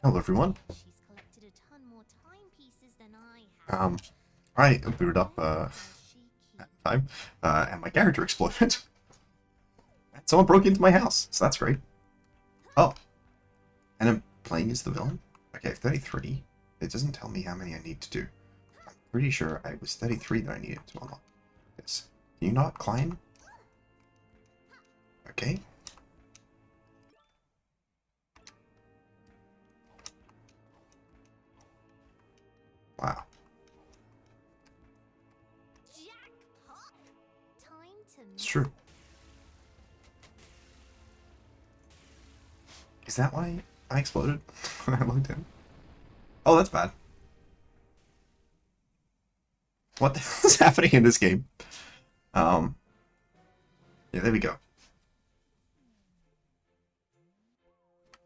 Hello, everyone. She's collected a ton more timepieces than I Um, have. I booted up Wonder how she at keeps. the time, and my character exploded. And someone broke into my house, so that's great. Oh, and I'm playing as the villain? Okay, 33. It doesn't tell me how many I need to do. I'm pretty sure I was 33 that I needed to unlock this. Can you not climb? Okay. Wow. Jackpot! Time to It's mess. true. Is that why I exploded when I logged in? Oh, that's bad. What the hell is happening in this game? Um, yeah, there we go.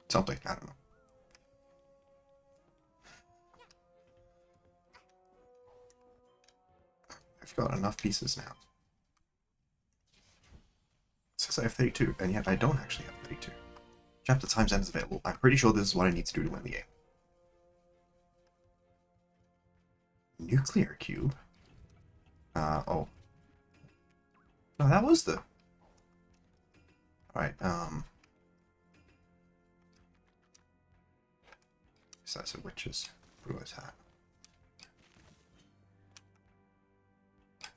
Something, I don't know. I've got enough pieces now. It says I have 32, and yet I don't actually have 32. Chapter times end is available. I'm pretty sure this is what I need to do to win the game. Nuclear cube? Oh. No, that was the... Alright, so that's a witch's brewer's hat.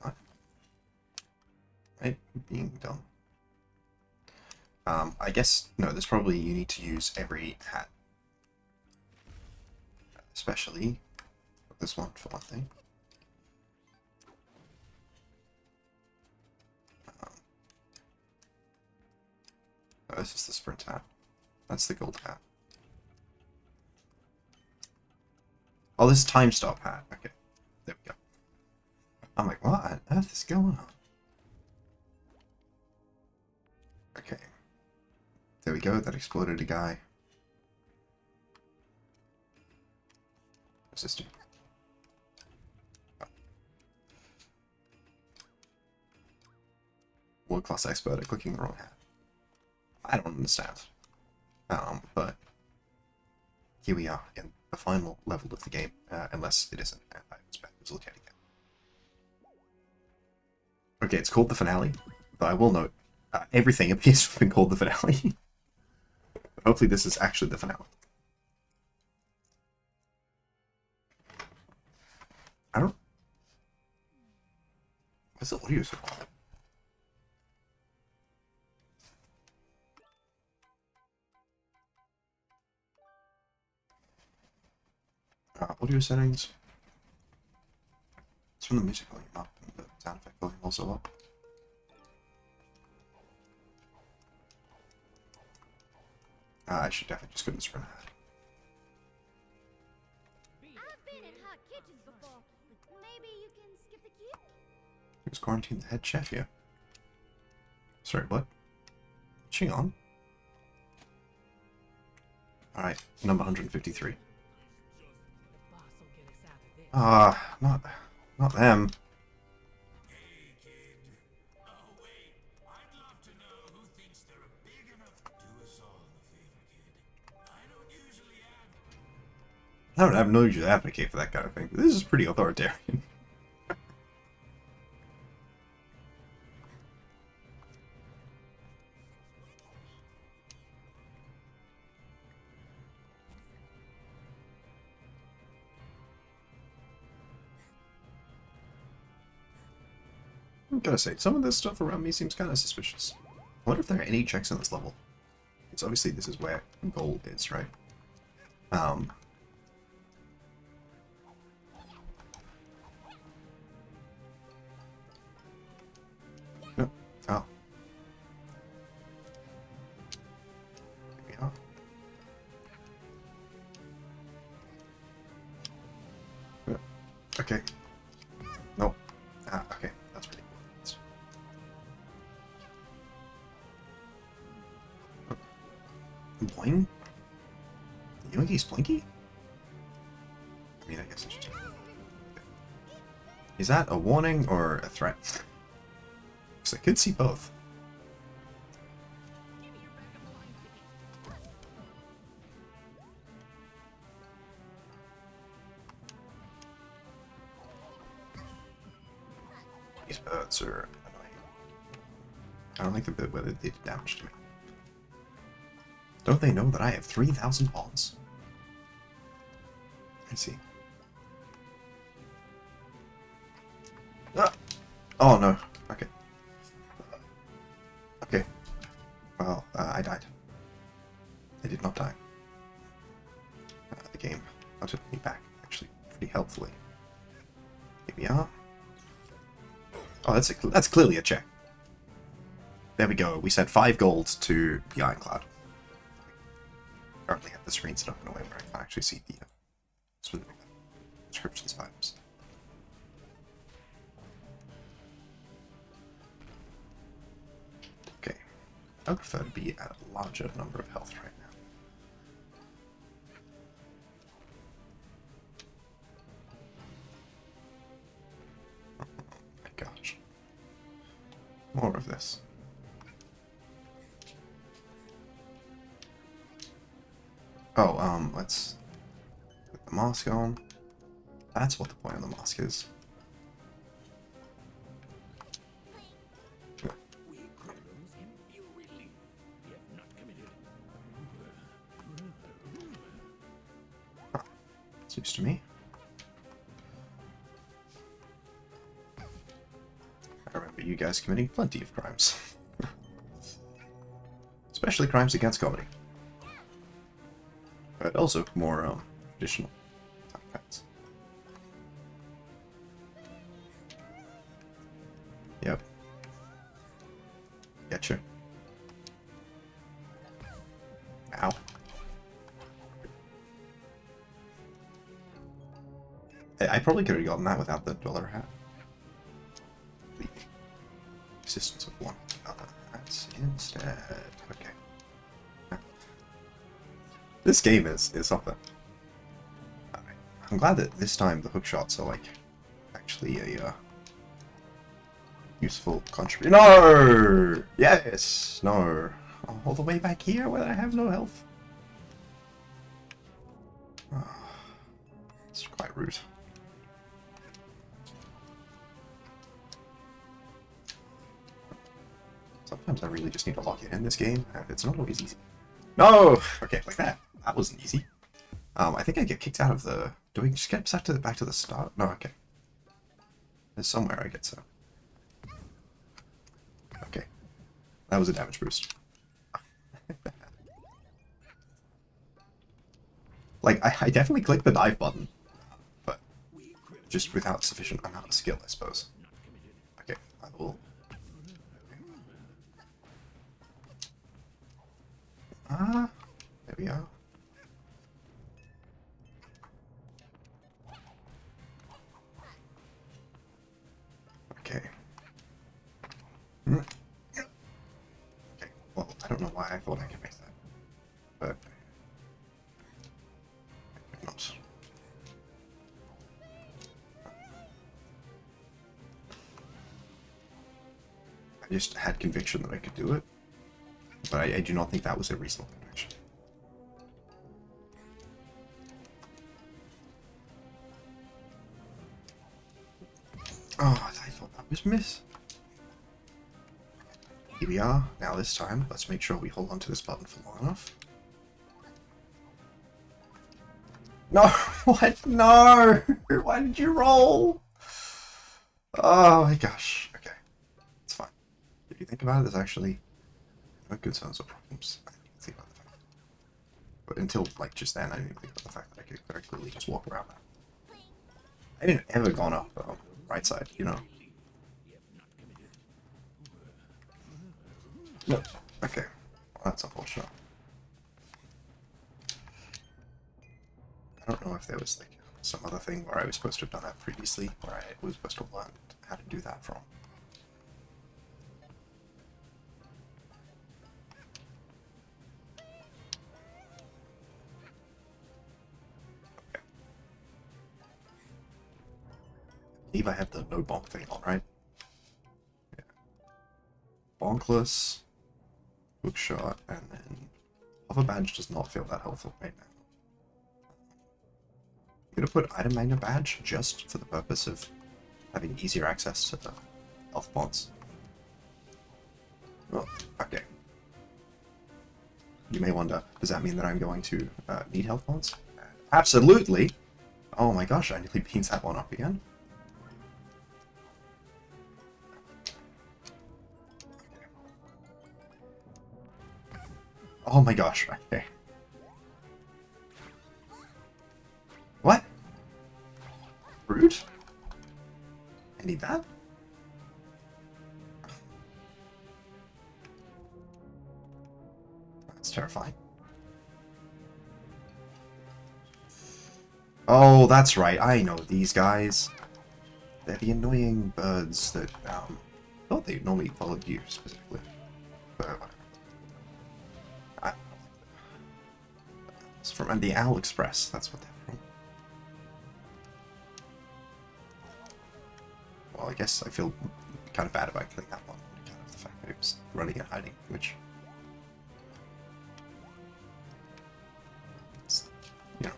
What? Right? Being dumb. I guess, no, there's probably, you need to use every hat. Especially this one, for one thing. Um, oh, this is the sprint hat. That's the gold hat. Oh, this is time stop hat. Okay, there we go. I'm like, what on earth is going on? Okay. There we go, that exploded a guy. What's this do? Oh. World class expert at clicking the wrong hat. I don't understand. But here we are in the final level of the game, unless it isn't, and I was bamboozled yet again. Okay, it's called the finale, but I will note, everything appears to have been called the finale. Hopefully this is actually the finale. I don't... What's the audio so quiet? Audio settings. Turn the music volume up and the sound effect volume also up. I should definitely just go to the sprint hat. I've been in hot kitchens before, but maybe you can skip the queue? He was quarantined the head chef here. Sorry, what? Hang on. Alright, number 153. Not them. Hey, kid. Oh, wait. I'd love to know who thinks they're big enough to do us all a favor, kid. I don't usually I don't have no usual advocate for that kind of thing, but this is pretty authoritarian. I'm gotta say, some of this stuff around me seems kind of suspicious. I wonder if there are any checks on this level. Because obviously this is where gold is, right? Um... No. Oh. Here we are. Okay. Nope. Okay. That's pretty cool. Boing? Yoinky Splinky? I mean, I guess it's just... Is that a warning or a threat? Because I could see both. birds are annoying. I don't like the bit where they did damage to me. Don't they know that I have 3,000 bonds? I see. Ah! Oh no. Okay. Okay. Well, I died. I did not die. The game hunted me back, actually, pretty helpfully. Here we are. Oh, that's clearly a check. There we go. We sent 5 gold to the Ironclad. Currently have the screen set up in a way where I can actually see the specific descriptions of items. Okay. I would prefer to be at a larger number of health right now. Oh my gosh. More of this. Oh, let's put the mask on. That's what the point of the mask is. We criminals can feel relief. We have not committed. It's news to me. I remember you guys committing plenty of crimes. Especially crimes against comedy. But also more traditional types. Yep. Getcha. Ow. I probably could have gotten that without the dollar hat. The existence of one hats instead. Okay. This game is something. Alright. I'm glad that this time the hook shots are like actually a useful contribution. No! Yes! No. All the way back here where I have no health. Oh, it's quite rude. Sometimes I really just need to lock it in this game, and it's not always easy. No! Okay, like that. That wasn't easy. I think I get kicked out of the... Do we just get back to the start? No, okay. There's somewhere I get so. Okay. That was a damage boost. Like, I definitely clicked the dive button, but just without sufficient amount of skill, I suppose. Okay, I will... Ah, there we are. Okay. Okay, well, I don't know why I thought I could make that, but I could not. I just had conviction that I could do it, but I do not think that was a reasonable conviction. Oh, I thought that was miss. Here we are. Now this time, let's make sure we hold on to this button for long enough. No! What? No! Why did you roll? Oh my gosh. Okay. It's fine. If you think about it, there's actually no concerns or problems. I didn't even think about the fact. But until, like, just then, I didn't even think about the fact that I could very clearly just walk around that. I didn't ever gone up right side, you know? No. Okay. Well, that's unfortunate. I don't know if there was, like, some other thing where I was supposed to have done that previously, where I was supposed to have learned how to do that from. Okay. I believe I have the no bonk thing on, right? Yeah. Bonkless, hookshot, and then hover badge does not feel that helpful right now. I'm gonna put item magnet badge just for the purpose of having easier access to the health pods. Oh, okay. You may wonder, does that mean that I'm going to need health pods? Absolutely! Oh my gosh, I nearly beat that one up again. Oh my gosh, okay. What? Rude? I need that? That's terrifying. Oh, that's right. I know these guys. They're the annoying birds that, thought they normally followed you specifically. But whatever. It's from the Owl Express. That's what they're from. Well, I guess I feel kind of bad about killing that one. Kind of the fact that it was running and hiding, which... you know.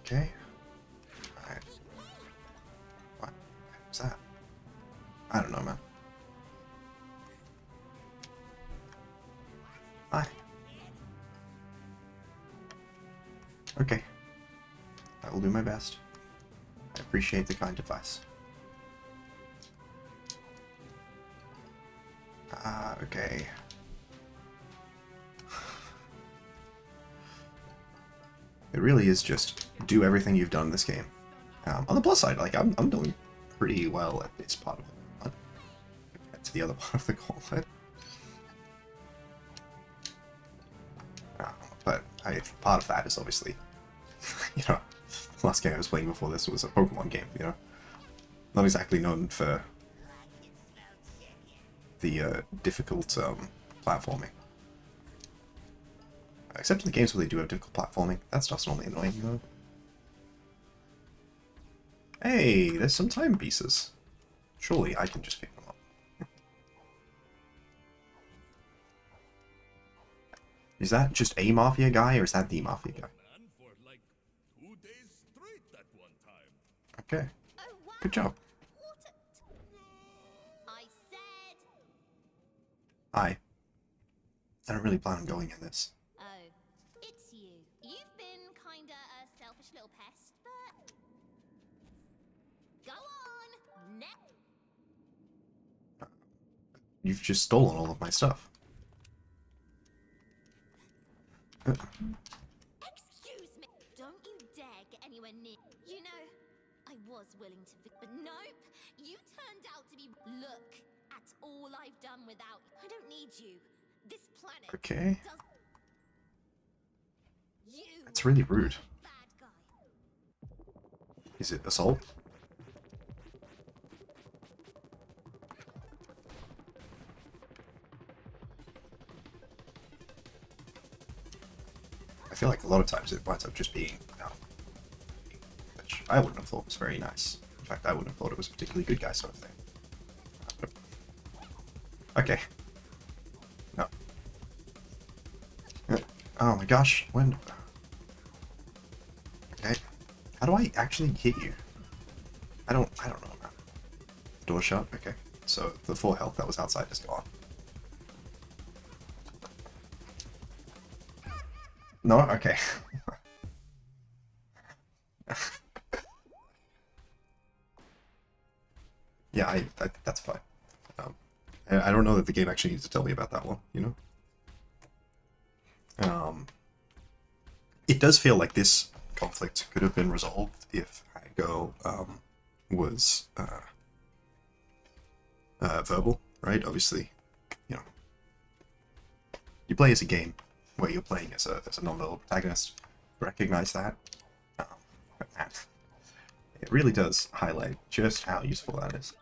Okay. Alright. What was that? I don't know, man. Hi. Okay. I will do my best. I appreciate the kind advice. Okay. It really is just do everything you've done in this game. On the plus side, like, I'm doing pretty well at this part of it, compared to the other part of the gauntlet. But part of that is obviously, you know, the last game I was playing before this was a Pokemon game, you know? Not exactly known for the difficult platforming. Except in the games where they do have difficult platforming. That stuff's normally annoying, though. Hey, there's some time pieces. Surely I can just pick them up. Is that just a Mafia guy, or is that the Mafia guy? For like 2 days straight that one time. Okay. Oh, wow. Good job. I said. Hi. I don't really plan on going in this. Oh, it's you. You've been kinda a selfish little pest, but go on. You've just stolen all of my stuff. Excuse me. Don't you dare get anywhere near. You know, I was willing to, but nope. You turned out to be. Look at all I've done without. I don't need you. This planet. Okay. Does you. That's really rude. Bad guy. Is it assault? I feel like a lot of times it winds up just being, which I wouldn't have thought was very nice. In fact, I wouldn't have thought it was a particularly good guy sort of thing. Okay. No. Oh my gosh, when... Okay. How do I actually hit you? I don't know, man. Door shut? Okay. So the 4 health that was outside is gone. No? Okay. Yeah, I that's fine. I don't know that the game actually needs to tell me about that one, you know? It does feel like this conflict could have been resolved if Go was verbal, right? Obviously, you know, you play as a game where you're playing as a non-verbal protagonist. Recognize that. And it really does highlight just how useful that is.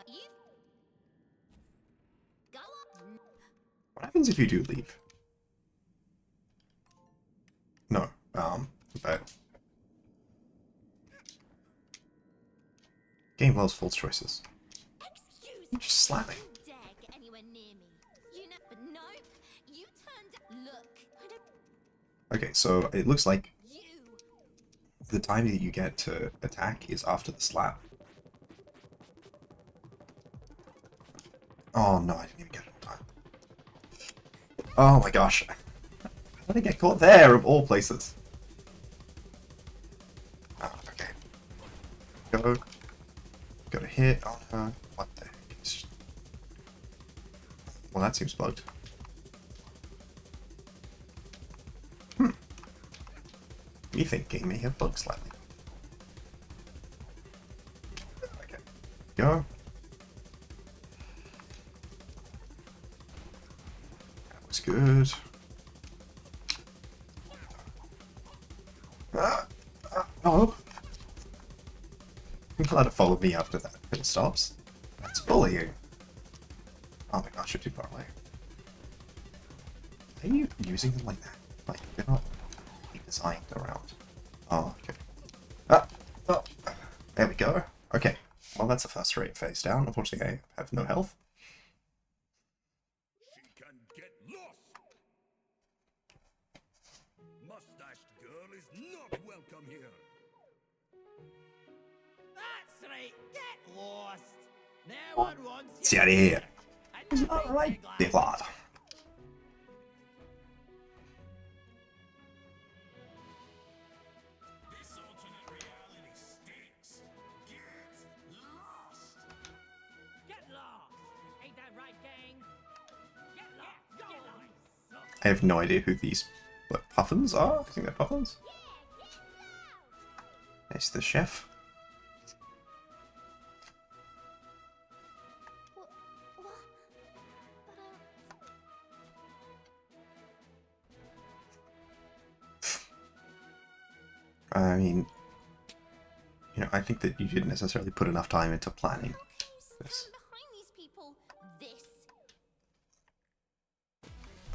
You. Go on. What happens if you do leave? No, but game loves false choices. Excuse You're just slamming. me. Dare get anywhere near. Okay, so it looks like You. the time that you get to attack is after the slap. Oh no, I didn't even get it in time. Oh my gosh. How did I get caught there, of all places? Oh, okay. Go. Got a hit on her. What the heck? Well, that seems bugged. You think game may have bugged slightly. Okay. Go. That was good. No. You're allowed to follow me after that. If it stops. That's bullying. Oh my gosh, you're too far away. Are you using them like that? Like, they're not designed around. Oh, okay. Oh, there we go. Okay. Well, that's the first rate phase down. Unfortunately, I have no health. She can get lost. Mustached girl is not welcome here. That's right, get lost. No one wants See you. out of here. And Alright, big big lad. lad. This alternate reality stinks. Get lost. Get lost. Ain't that right, gang? Get lost. Get lost. I have no idea who these puffins are. I think they're puffins. It's the chef. What? But I mean, you know, I think that you didn't necessarily put enough time into planning how can you this. stand behind these people? This.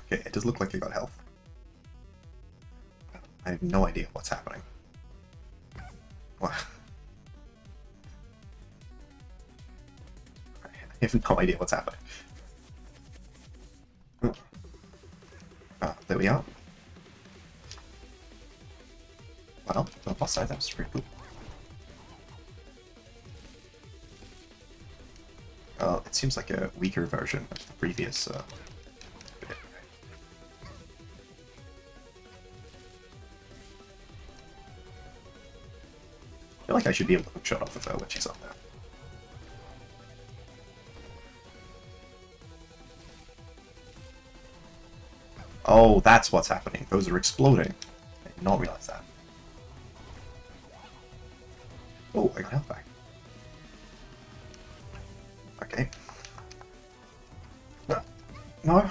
Okay, it does look like you got health. I have no idea what's happening. What? I have no idea what's happening. There we are. Well, on the plus side, that was pretty cool. It seems like a weaker version of the previous bit. I feel like I should be able to hook shot off of her when she's up there. Oh, that's what's happening. Those are exploding. I did not realize that. Oh, I got health back. Okay. No.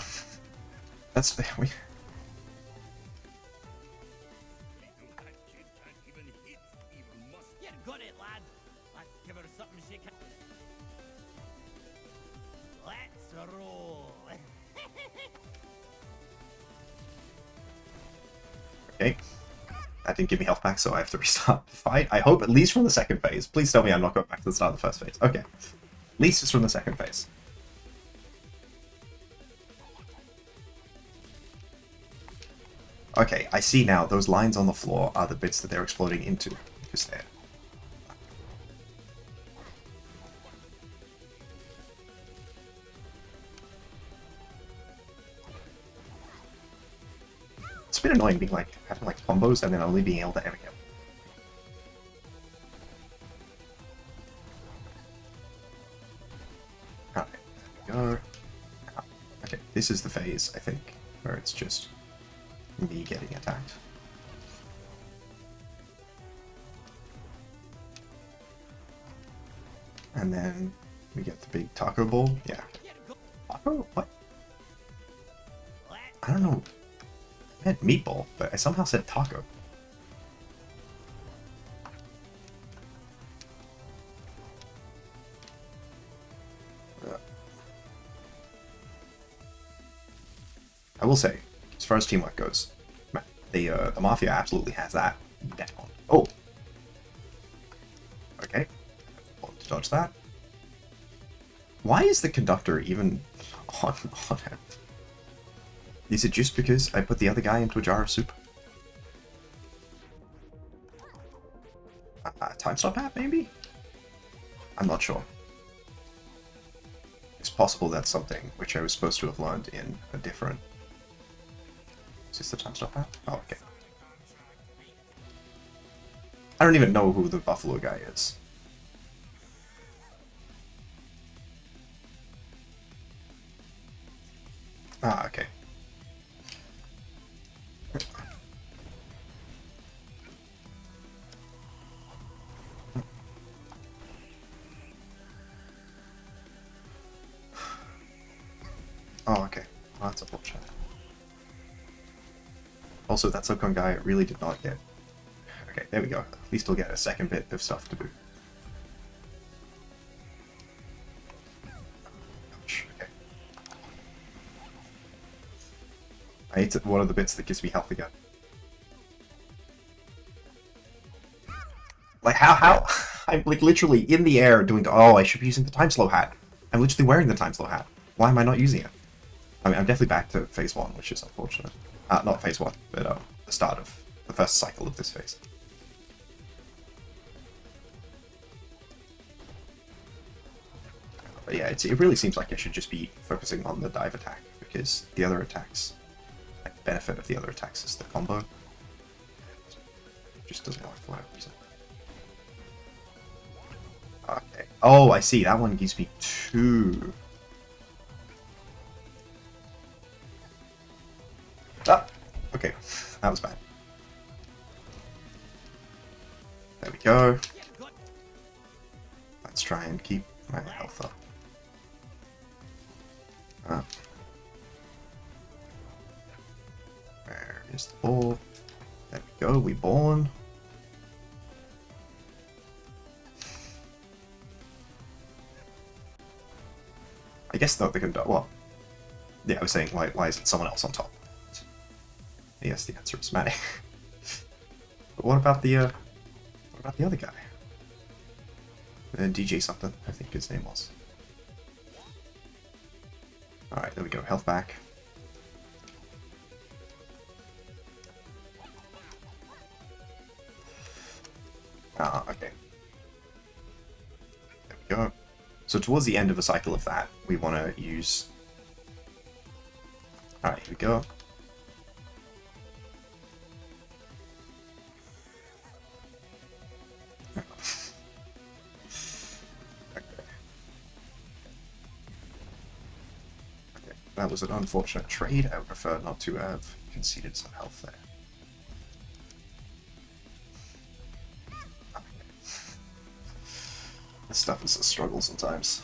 That's we. That kid can't even hit even must. You got it, lad. Let's give her something she can. Let's roll. Okay. That didn't give me health back, so I have to restart the fight. I hope at least from the second phase. Please tell me I'm not going back to the start of the first phase. Okay. At least it's from the second phase. Okay, I see now. Those lines on the floor are the bits that they're exploding into. Because they're... It's a bit annoying being like having like combos and then only being able to aim again. Okay, there we go. Okay, this is the phase, I think, where it's just me getting attacked. And then we get the big taco bowl. Yeah. Taco? What? I don't know. I meant meatball, but I somehow said taco. I will say, as far as teamwork goes, the Mafia absolutely has that down. Oh! Okay. Want to dodge that. Why is the conductor even on him? Is it just because I put the other guy into a jar of soup? Time stop hat, maybe? I'm not sure. It's possible that's something which I was supposed to have learned in a different... Is this the time stop hat? Oh, okay. I don't even know who the buffalo guy is. Ah, okay. Oh, okay. Well, that's unfortunate. Also, that subcon guy really did not get... Okay, there we go. At least we'll get a second bit of stuff to do. Ouch, okay. I ate one of the bits that gives me health again. Like, how? I'm, like, literally in the air doing... Oh, I should be using the time slow hat. I'm literally wearing the time slow hat. Why am I not using it? I mean, I'm definitely back to phase 1, which is unfortunate. Not phase 1, but the start of the first cycle of this phase. But yeah, it really seems like I should just be focusing on the dive attack, because the other attacks, like the benefit of the other attacks is the combo. It just doesn't work for whatever reason. Okay. Oh, I see. That one gives me 2. Ah! Okay. That was bad. There we go. Let's try and keep my health up. Where is the ball? There we go, we born. I guess though they can do well. Yeah, I was saying why isn't someone else on top? Yes, the answer is Manny. But what about the other guy? DJ something, I think his name was. Alright, there we go, health back. Okay. There we go. So towards the end of a cycle of that, we want to use... Alright, here we go. That was an unfortunate trade. I would prefer not to have conceded some health there. This stuff is a struggle sometimes.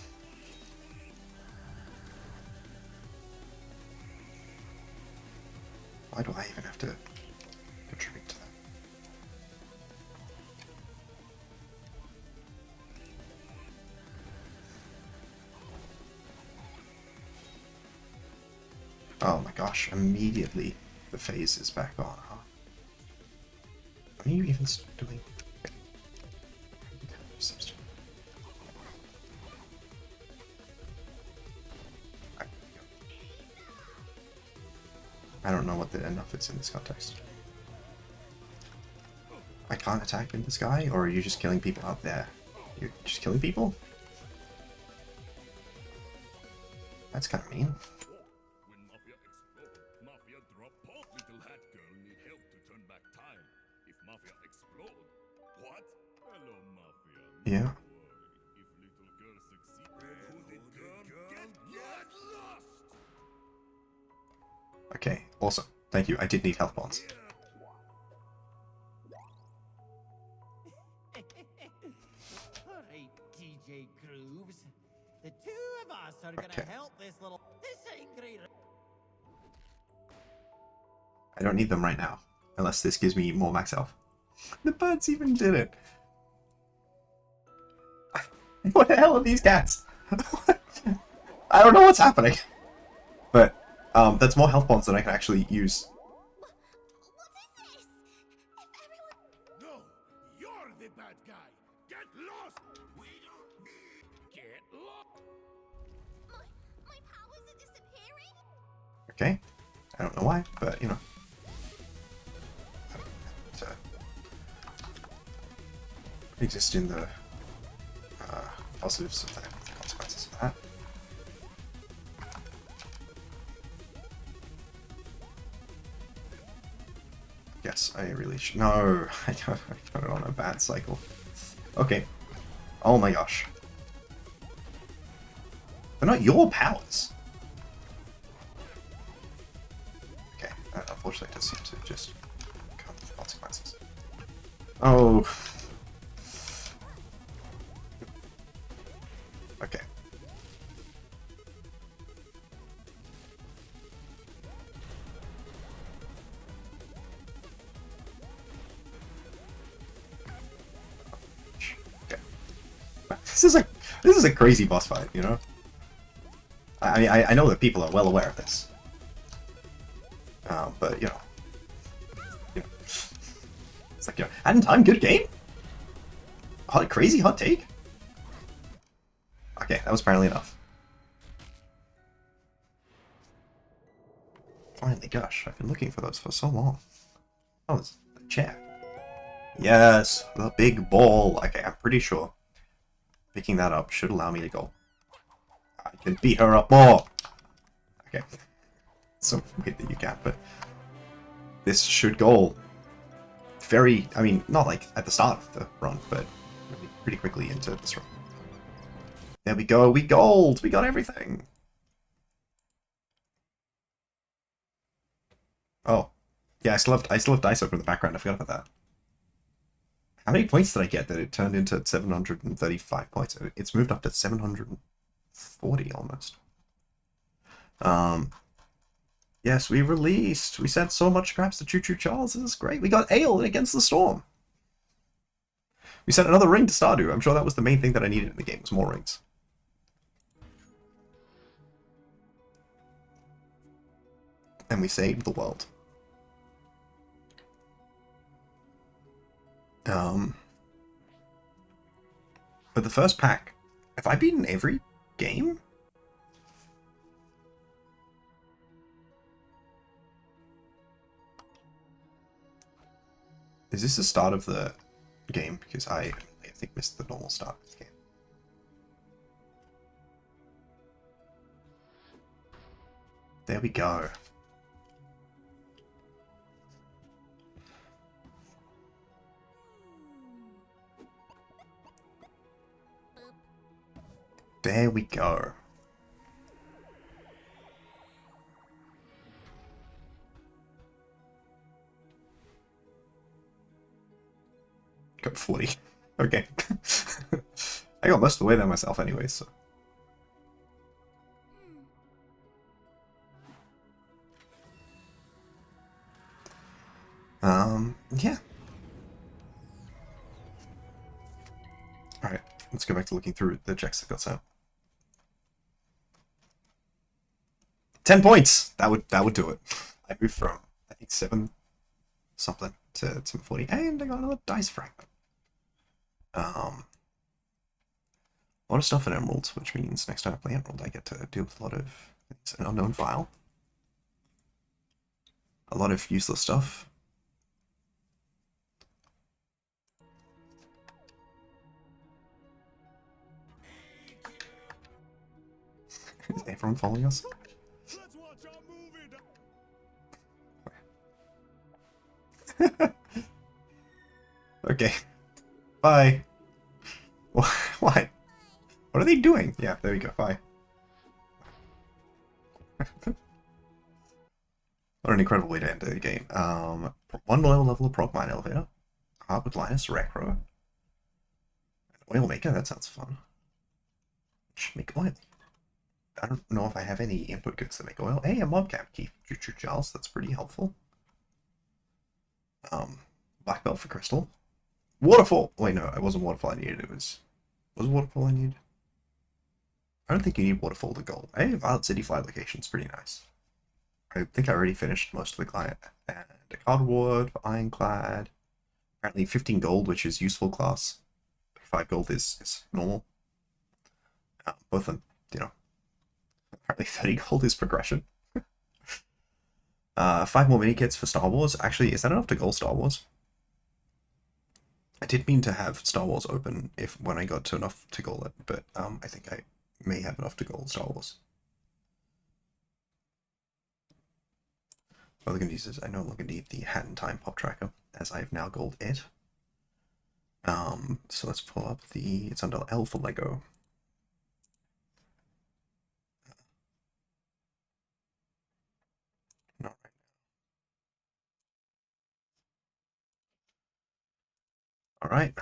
Why do I even have to contribute to that? Oh my gosh, immediately the phase is back on, huh? What are you even doing? I don't know what the enough is in this context. I can't attack in this guy, or are you just killing people out there? You're just killing people? That's kind of mean. When Mafia explode, Mafia drop pot. Little hat girl need help to turn back time. If Mafia explode, what? Hello, Mafia. Yeah. If little girl succeed, red-hooded girl, get lost. Okay, awesome. Thank you. I did need health bonds. Alright, DJ Grooves. The two of us are gonna Okay. help this angry... I don't need them right now, unless this gives me more max health. The birds even did it. What the hell are these cats? I don't know what's happening. But that's more health bonds than I can actually use. What is this? If everyone... No, you're the bad guy. Get lost. We don't need. Get lost. My powers are disappearing? Okay. I don't know why, but you know. exist in the positives of that, the consequences of that. Yes, I really should. No, I got it on a bad cycle. Okay. Oh my gosh. They're not your powers. Okay, unfortunately it does seem to just come with consequences. Oh. Okay. Okay. This is a crazy boss fight, you know? I mean, I know that people are well aware of this. But, you know, it's like, you know, hadn't time, good game? Crazy hot take? Okay, that was apparently enough. Finally, gosh, I've been looking for those for so long. Oh, there's the chair. Yes, the big ball. Okay, I'm pretty sure picking that up should allow me to go. I can beat her up more! Okay. So weird that you can't, but this should goal very, I mean, not like at the start of the run, but pretty quickly into this run. There we go, we gold! We got everything! Oh. Yeah, I still have dice open in the background, I forgot about that. How many points did I get that it turned into 735 points? It's moved up to 740 almost. Yes, we released. We sent so much scraps to Choo Choo Charles. This is great. We got Ale Against the Storm. We sent another ring to Stardew. I'm sure that was the main thing that I needed in the game, was more rings. And we saved the world. But the first pack, have I beaten every game? Is this the start of the game? Because I think missed the normal start of the game. There we go. There we go. Got 40. Okay. I got most of the way there myself anyway, so. Yeah. Alright, let's go back to looking through the checks that got sent. 10 points! That would do it. I moved from, I think, 7 something to 40, and I got another dice fragment. A lot of stuff in Emeralds, which means next time I play Emerald, I get to deal with a lot of things. An unknown file. A lot of useless stuff. Is everyone following us? Let's watch our movie. Okay. Bye. What? What are they doing? Yeah, there we go. Bye. What an incredible way to end the game. One level of Prog Mine Elevator. Art with Linus, Recro. Oil Maker, that sounds fun. Should make oil. I don't know if I have any input goods that make oil. Hey, a mobcap key. Choo Choo Charles, that's pretty helpful. Black belt for crystal. Waterfall! Wait, no, it wasn't waterfall I needed, it was waterfall I needed? I don't think you need waterfall to gold. Hey, Violet City flight location's pretty nice. I think I already finished most of the client. And a card reward for Ironclad. Apparently 15 gold, which is useful class. 5 gold is normal. Both of them, you know. Apparently 30 gold is progression. 5 more mini kits for Star Wars. Actually, is that enough to gold Star Wars? I did mean to have Star Wars open if when I got to enough to goal it, but I think I may have enough to goal Star Wars. Other good news is I no longer need the Hat in Time pop tracker, as I have now gold it. So let's pull up the, it's under L for Lego. Not right now. Alright,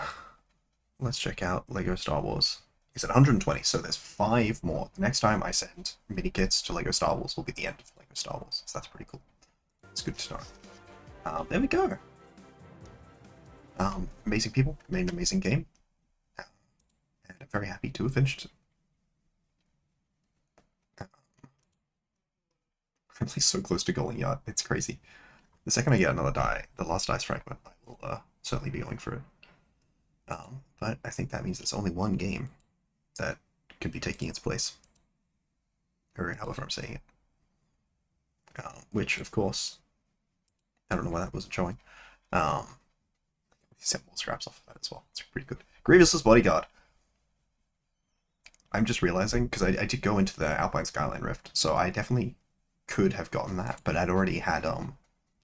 let's check out Lego Star Wars. It's at 120, so there's 5 more. The next time I send mini kits to Lego Star Wars will be the end of Lego Star Wars, so that's pretty cool. It's good to know. There we go. Amazing people, made an amazing game. And I'm very happy to have finished it. I'm really so close to going yard, it's crazy. The second I get another die, the last dice fragment, I will certainly be going for it. But I think that means there's only one game that could be taking its place. Or however I'm saying it. Which, of course, I don't know why that wasn't showing. Simple scraps off of that as well. It's pretty good. Grievous's Bodyguard. I'm just realizing, because I did go into the Alpine Skyline Rift, so I definitely could have gotten that, but I'd already had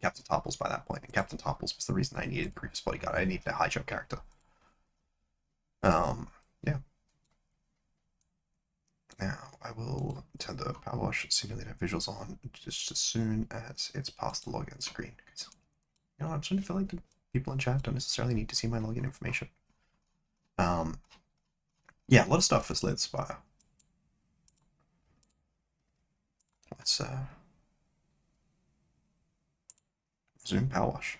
Captain Topples by that point, and Captain Topples was the reason I needed Grievous Bodyguard. I needed a high jump character. Yeah. Now, I will turn the Power Wash Simulator visuals on just as soon as it's past the login screen. You know, I'm starting to feel like the people in chat don't necessarily need to see my login information. Yeah, a lot of stuff for Sled Spire. Let's zoom Power Wash.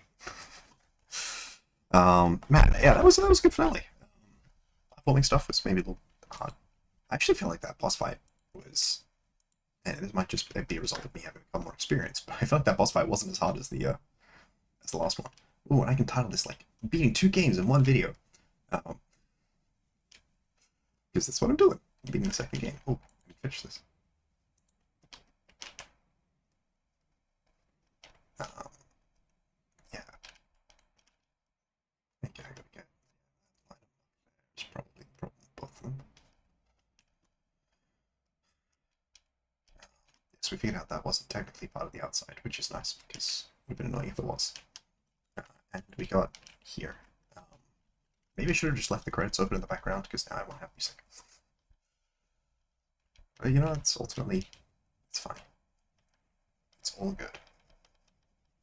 Man, yeah, that was a good finale. Platforming stuff was maybe a little hard. I actually feel like that boss fight was, and it might just be a result of me having become more experienced, but I feel like that boss fight wasn't as hard as the last one. Ooh, and I can title this like beating 2 games in one video. Because that's what I'm doing. I'm beating the second game. Oh, let me finish this. Yeah. I think I gotta get it's probably the problem with both of them. So we figured out that wasn't technically part of the outside, which is nice because it would have been annoying if it was. And we got here. Maybe I should have just left the credits open in the background because now I won't have music. But you know, it's ultimately, it's fine. It's all good.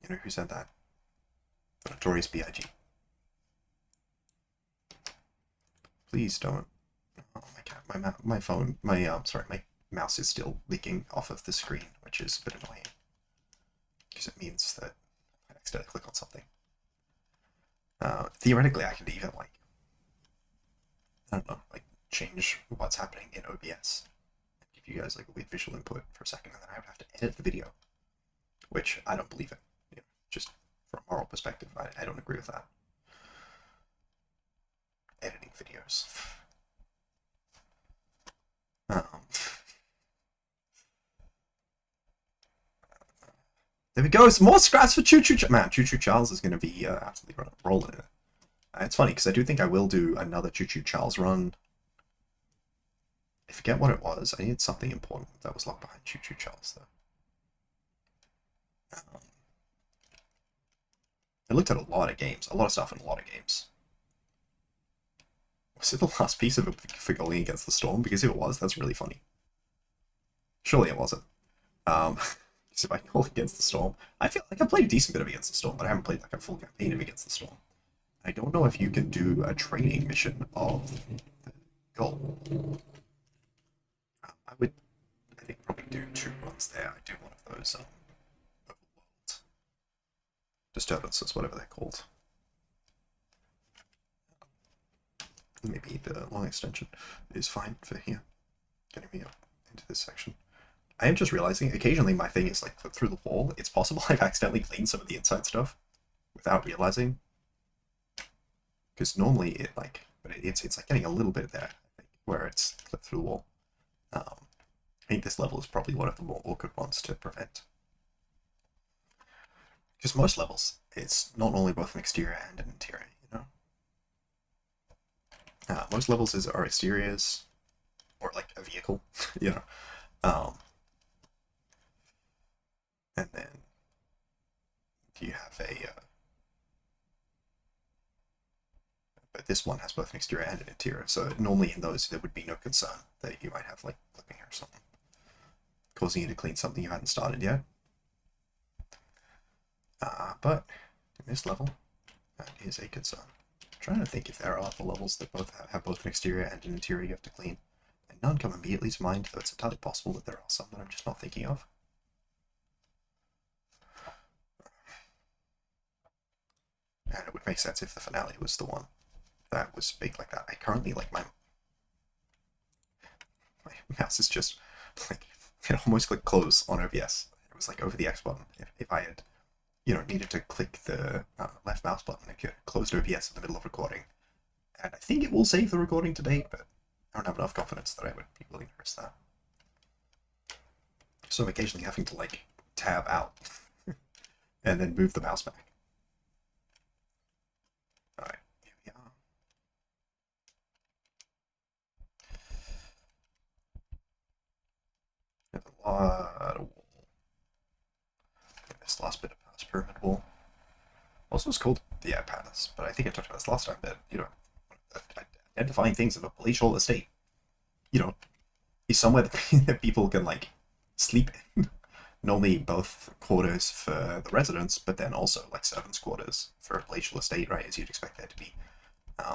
You know who said that? The Notorious B.I.G. Please don't. Oh my god, my phone, sorry, my mouse is still leaking off of the screen, which is a bit annoying. Because it means that I accidentally click on something. Theoretically, I could even, like, I don't know, like, change what's happening in OBS. And give you guys, like, a weird visual input for a second, and then I would have to edit the video. Which, I don't believe in. You know, just from a moral perspective, I don't agree with that. Editing videos. There we go. Some more scraps for Choo Choo. Man, Choo Choo Charles is going to be absolutely rolling in it. It's funny because I do think I will do another Choo Choo Charles run. I forget what it was. I needed something important that was locked behind Choo Choo Charles, though. I looked at a lot of games, a lot of stuff in a lot of games. Was it the last piece of it for going against the storm? Because if it was, that's really funny. Surely it wasn't. Because if I go against the storm, I feel like I played a decent bit of Against the Storm, but I haven't played like a full campaign of Against the Storm. I don't know if you can do a training mission of the goal. I think probably do 2 runs there. I do one of those overworld disturbances, whatever they're called. Maybe the long extension is fine for here, getting me up into this section. I am just realizing occasionally my thing is like through the wall. It's possible I've accidentally cleaned some of the inside stuff without realizing. Because normally it like, but it's like getting a little bit there, I think, where it's clipped through the wall. I think this level is probably one of the more awkward ones to prevent. Because most levels, it's not only both an exterior and an interior, you know? Most levels are exteriors, or like a vehicle, you know. And then you have but this one has both an exterior and an interior, so normally in those there would be no concern that you might have like clipping or something, causing you to clean something you hadn't started yet. But in this level, that is a concern. I'm trying to think if there are other levels that both have both an exterior and an interior you have to clean. And none come immediately to mind, though it's entirely possible that there are some that I'm just not thinking of. And it would make sense if the finale was the one that was big like that. I currently, like, my mouse is just, like, it almost clicked close on OBS. It was, like, over the X button. If I had, you know, needed to click the left mouse button, it closed OBS in the middle of recording. And I think it will save the recording to date, but I don't have enough confidence that I would be willing to risk that. So I'm occasionally having to, like, tab out and then move the mouse back. Alright, here we are. There's a lot of wall. This last bit of palace pyramid wall. Also, it's called the palace, but I think I talked about this last time that, you know, identifying things of a palatial estate, you know, is somewhere that people can, like, sleep in. Normally both quarters for the residents, but then also like servants' quarters for a palatial estate, right? As you'd expect there to be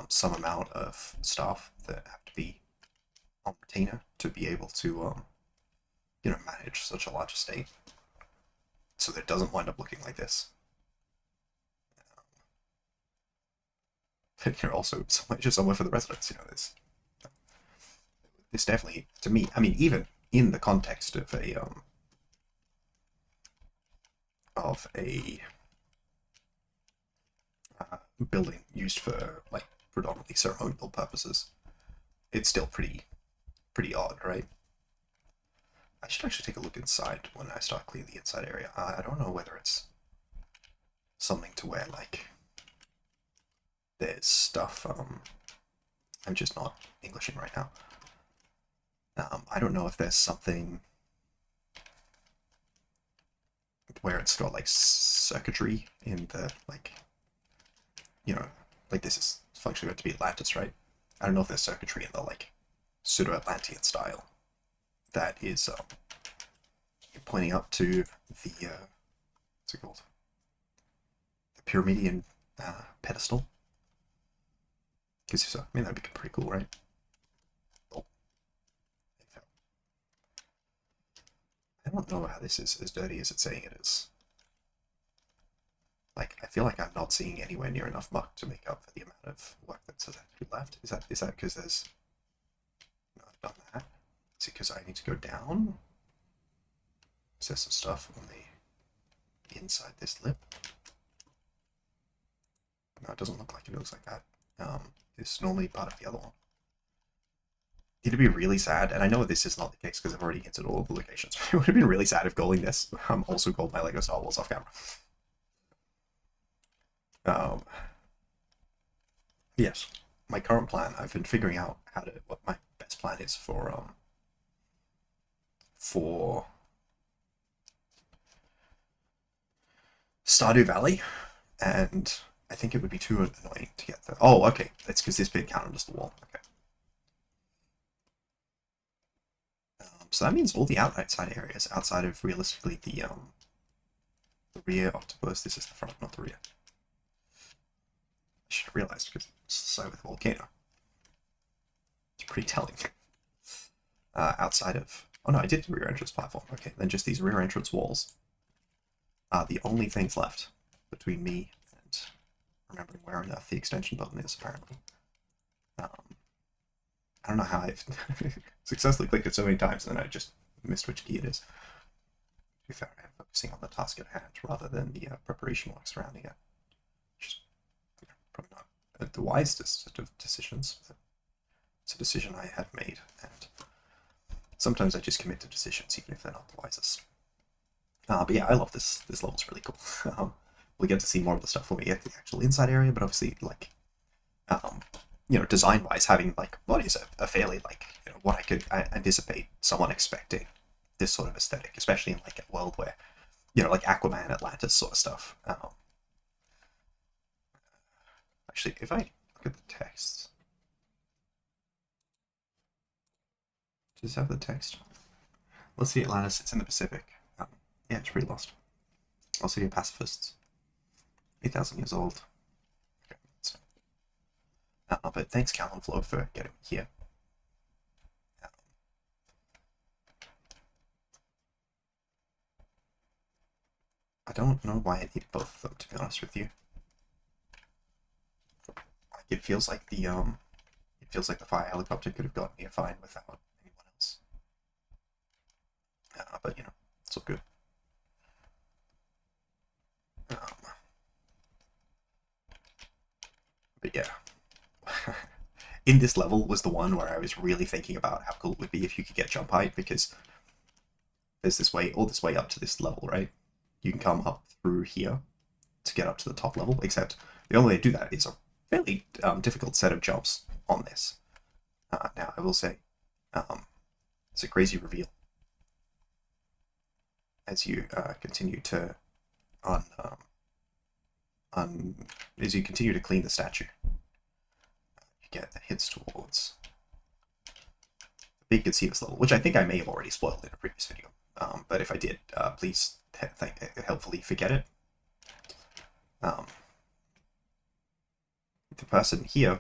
some amount of staff that have to be on retainer to be able to, you know, manage such a large estate, so that it doesn't wind up looking like this. But you're also somewhere for the residents, you know. This definitely, to me, I mean, even in the context of a building used for like predominantly ceremonial purposes, it's still pretty odd, right? I should actually take a look inside when I start cleaning the inside area. I don't know whether it's something to where, like, there's stuff, I'm just not Englishing right now. I don't know if there's something where it's got, like, circuitry in the, like, you know, like, this is functionally meant to be Atlantis, right? I don't know if there's circuitry in the, like, pseudo-Atlantean style that is pointing up to the what's it called? The Pyramidian pedestal. Because I mean, that'd be pretty cool, right? Oh. I don't know how this is as dirty as it's saying it is. Like, I feel like I'm not seeing anywhere near enough muck to make up for the amount of work that's actually left. Is that because there's... No, I've done that. Is it because I need to go down? Is there some stuff on the inside this lip? No, it doesn't look like it. It looks like that. It's normally part of the other one. It'd be really sad, and I know this is not the case because I've already hinted all of the locations, but it would have been really sad if goaling this also called my LEGO Star Wars off camera. Yes, my current plan, I've been figuring out what my best plan is for Stardew Valley, and I think it would be too annoying to get there. Oh, okay, that's because this bit counted as the wall. Okay. So that means all the outside areas, outside of realistically the rear octopus. This is the front, not the rear. I should have realized because it's so with the volcano. It's pretty telling. Outside of... Oh no, I did the rear entrance platform. Okay, then just these rear entrance walls are the only things left between me and remembering where on earth the extension button is, apparently. I don't know how I've successfully clicked it so many times and then I just missed which key it is. To be fair, I am focusing on the task at hand rather than the preparation work surrounding it. Which is, you know, probably not the wisest of decisions, but it's a decision I have made, and sometimes I just commit to decisions even if they're not the wisest. But yeah, I love this. This level's really cool. We'll get to see more of the stuff when we get to the actual inside area, but obviously, like, you know, design-wise, having like what is a fairly like, you know, what I could anticipate someone expecting this sort of aesthetic, especially in like a world where, you know, like Aquaman, Atlantis sort of stuff. Actually, if I look at the text, does it have the text? Let's see, Atlantis. It's in the Pacific. Yeah, it's pretty lost. I'll see pacifists. 8,000 years old. Okay, but thanks, Callan Flo, for getting me here. I don't know why I needed both of them, to be honest with you. Like, it feels like the fire helicopter could have gotten me a fine without anyone else. But you know, it's all good. But yeah, in this level was the one where I was really thinking about how cool it would be if you could get jump height, because there's this way, all this way up to this level, right? You can come up through here to get up to the top level, except the only way to do that is a fairly difficult set of jumps on this. Now, I will say, it's a crazy reveal as you continue to as you continue to clean the statue. You get the hits towards the big Cassius level, which I think I may have already spoiled in a previous video. But if I did, please helpfully forget it. The person here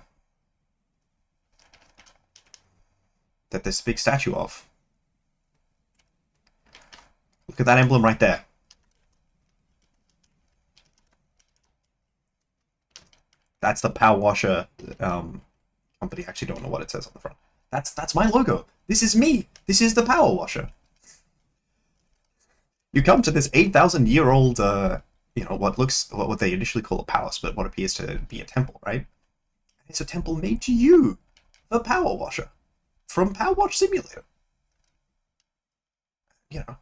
that there's a big statue of. Look at that emblem right there. That's the Power Washer company. I actually don't know what it says on the front. That's my logo. This is me. This is the Power Washer. You come to this 8,000-year-old, you know, what they initially call a palace, but what appears to be a temple, right? It's a temple made to you, the Power Washer, from Power Wash Simulator. You know,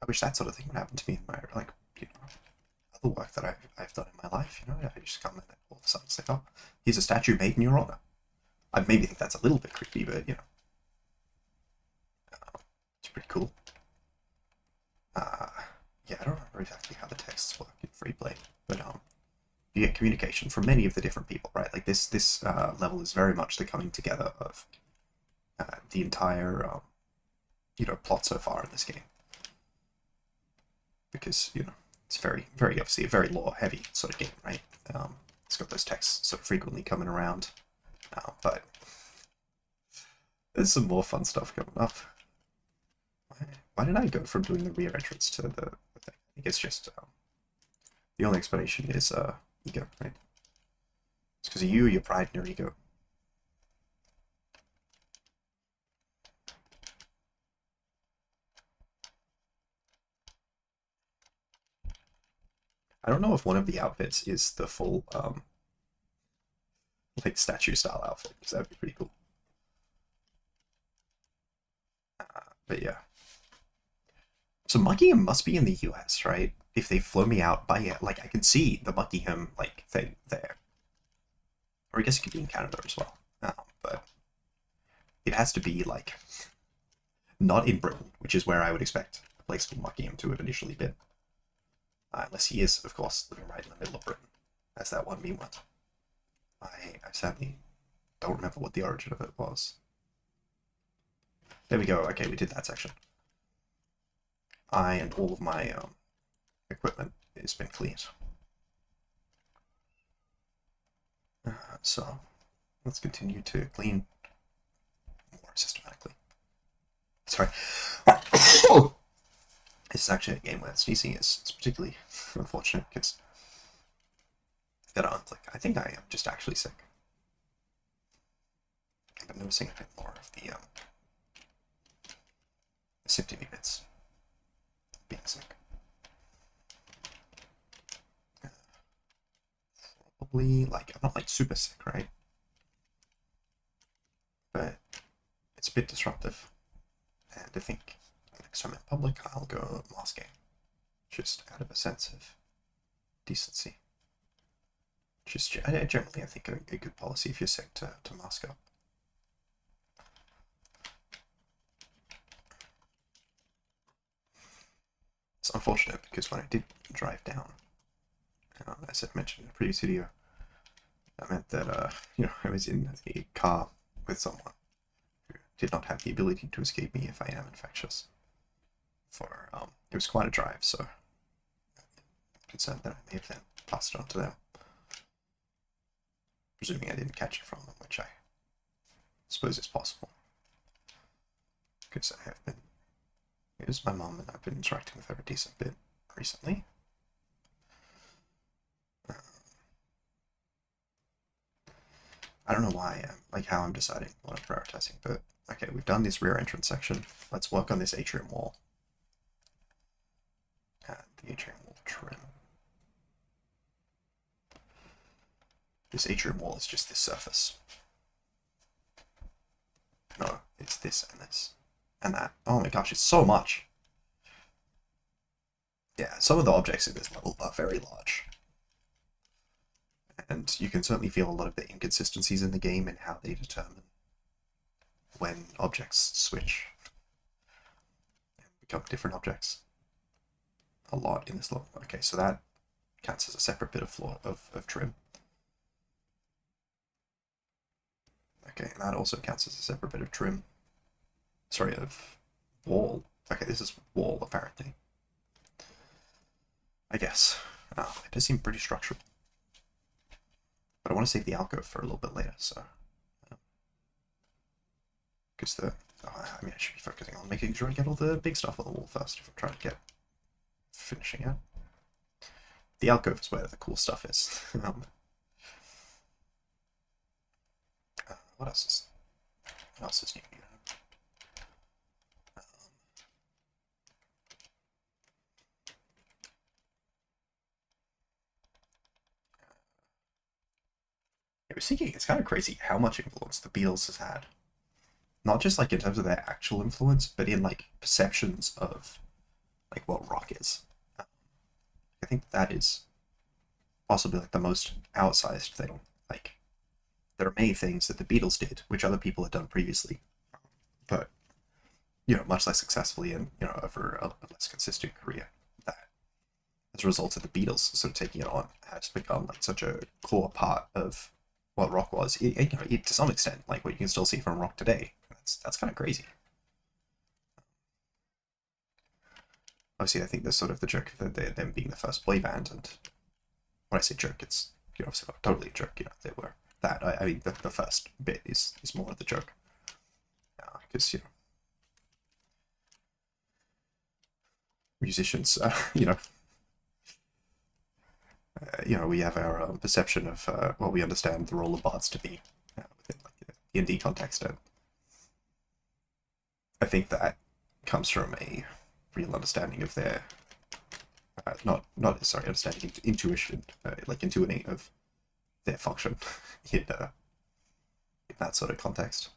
I wish that sort of thing would happen to me in my, like, you know, other work that I've done in my life. You know, I just come and all of a sudden say, oh, here's a statue made in your honor. I maybe think that's a little bit creepy, but you know, it's pretty cool. Yeah, I don't remember exactly how the texts work in free play, but you get communication from many of the different people, right? Like this level is very much the coming together of the entire you know, plot so far in this game, because you know it's very obviously a very lore heavy sort of game, right? It's got those texts sort of frequently coming around, but there's some more fun stuff coming up. Why did I go from doing the rear entrance to the thing? I think it's just the only explanation is ego, right? It's because of you, your pride, and your ego. I don't know if one of the outfits is the full like statue style outfit, because that would be pretty cool. But yeah. So Buckingham must be in the US, right? If they flew me out by, like, I can see the Buckingham, like, thing there. Or I guess it could be in Canada as well. But it has to be, like, not in Britain, which is where I would expect a place called Buckingham to have initially been. Unless he is, of course, living right in the middle of Britain, as that one meme went. I sadly don't remember what the origin of it was. There we go. Okay, we did that section. And all of my equipment has been cleared. So let's continue to clean more systematically. Sorry. This is actually a game where sneezing is particularly unfortunate, because I think I am just actually sick. I've been noticing a bit more of the symptomy bits being sick. Probably, like, I'm not like super sick, right? But it's a bit disruptive. And I think next time in public, I'll go masking, just out of a sense of decency. Just generally, I think a good policy if you're set to mask up. It's unfortunate because when I did drive down, as I mentioned in a previous video, that meant that I was in a car with someone who did not have the ability to escape me if I am infectious. It was quite a drive, so I'm concerned that I may have then passed it on to them, presuming I didn't catch it from them, which I suppose is possible, because I have been. Here's my mum, and I've been interacting with her a decent bit recently. I don't know why, like how I'm deciding what I'm prioritizing, but okay, we've done this rear entrance section. Let's work on this atrium wall. And the atrium wall trim. This atrium wall is just this surface. No, it's this and this. And that. Oh my gosh, it's so much. Yeah, some of the objects in this level are very large. And you can certainly feel a lot of the inconsistencies in the game and how they determine when objects switch and become different objects. A lot in this level. Okay, so that counts as a separate bit of floor of trim. Okay, and that also counts as a separate bit of trim. Sorry, of wall. Okay, this is wall, apparently. I guess. It does seem pretty structural. But I want to save the alcove for a little bit later, so... Because I should be focusing on making sure I get all the big stuff on the wall first if I'm trying to get finishing it. The alcove is where the cool stuff is. What else is new? I was thinking it's kind of crazy how much influence the Beatles has had. Not just like in terms of their actual influence, but in like perceptions of like what rock is. I think that is possibly like the most outsized thing. Like there are many things that the Beatles did, which other people had done previously, but much less successfully and over a less consistent career. That, as a result of the Beatles sort of taking it on, has become like such a core part of what rock was. It, to some extent, like what you can still see from rock today. That's kind of crazy. Obviously, I think there's sort of the joke of them being the first boy band, and when I say joke, it's obviously not totally a joke. They were that. I mean, the first bit is more of the joke, because musicians, we have our perception of what we understand the role of bards to be within like the indie context, and I think that comes from a real understanding of their not necessarily understanding, intuition, like intuiting of their function in that sort of context.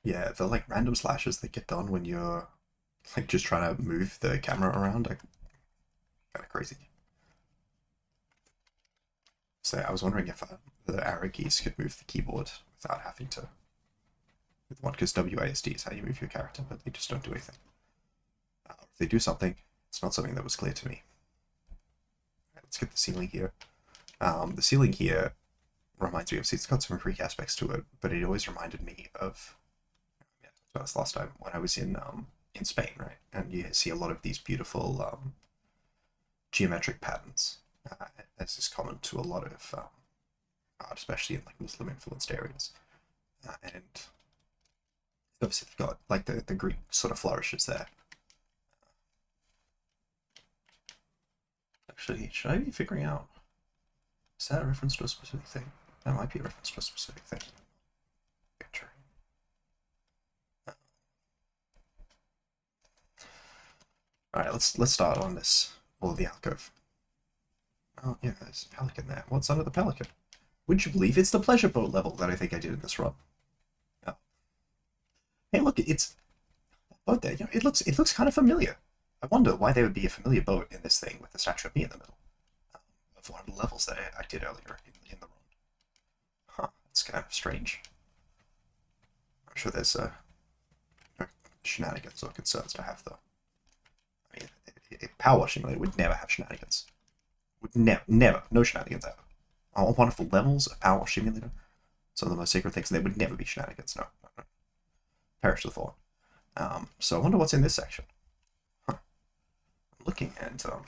Yeah, the like random slashes that get done when you're like just trying to move the camera around are kind of crazy. So I was wondering if the arrow keys could move the keyboard without having to with one, because WASD is how you move your character, but they just don't do anything. If they do something, it's not something that was clear to me. Right, let's get the ceiling here. The ceiling here reminds me of, it's got some freak aspects to it, but it always reminded me of, last time when I was in Spain, right? And you see a lot of these beautiful geometric patterns, as is common to a lot of art, especially in like Muslim influenced areas. And obviously you've got like the Greek sort of flourishes there. Actually, should I be figuring out, is that a reference to a specific thing? That might be a reference to a specific thing. Picture. Alright, let's start on this wall of the alcove. Oh yeah, there's a pelican there. What's under the pelican? Would you believe it's the pleasure boat level that I think I did in this run? Oh. Hey, look, it's boat there. It looks kind of familiar. I wonder why there would be a familiar boat in this thing with the statue of me in the middle of one of the levels that I did earlier in the run. Huh, it's kind of strange. I'm sure there's no shenanigans or concerns to have, though. I mean, a power wash simulator would never have shenanigans. Would never, no shenanigans ever. On wonderful levels, a power wash simulator, some of the most sacred things, there would never be shenanigans. No. Perish the thought. So I wonder what's in this section. Huh. I'm looking at, I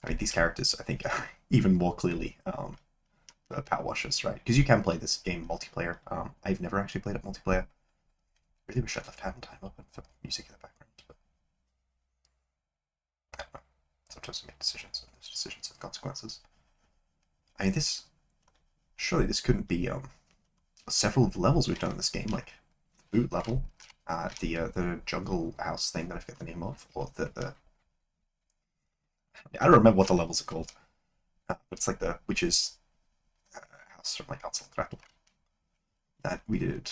mean, these characters, I think, are even more clearly power washers, right? Because you can play this game multiplayer. I've never actually played it multiplayer. Really wish I left hand time open for music in the background, but I don't know. Sometimes you make decisions, and those decisions have consequences. I mean, surely this couldn't be several of the levels we've done in this game, like the boot level, the jungle house thing that I forget the name of, or the I don't remember what the levels are called, but it's like the witch's house from like Hansel and Gretel that we did,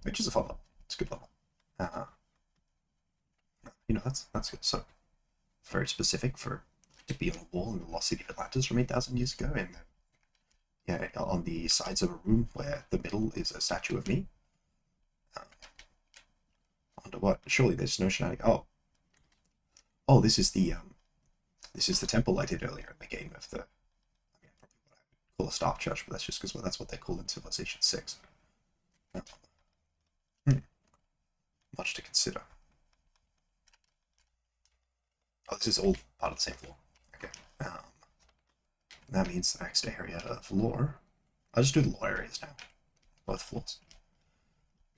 which is a fun level. It's a good level. You know, that's good. So very specific for to be on a wall in the lost city of Atlantis from 8,000 years ago, and yeah, on the sides of a room where the middle is a statue of me. I wonder what? Surely there's no shenanigans. Oh, this is the temple I did earlier in the game of the, I mean, probably what I would call a stock church, but that's just because that's what they call in Civilization 6. Much to consider. Oh, this is all part of the same floor. Okay. That means the next area of lore. I'll just do the lore areas now. Both floors.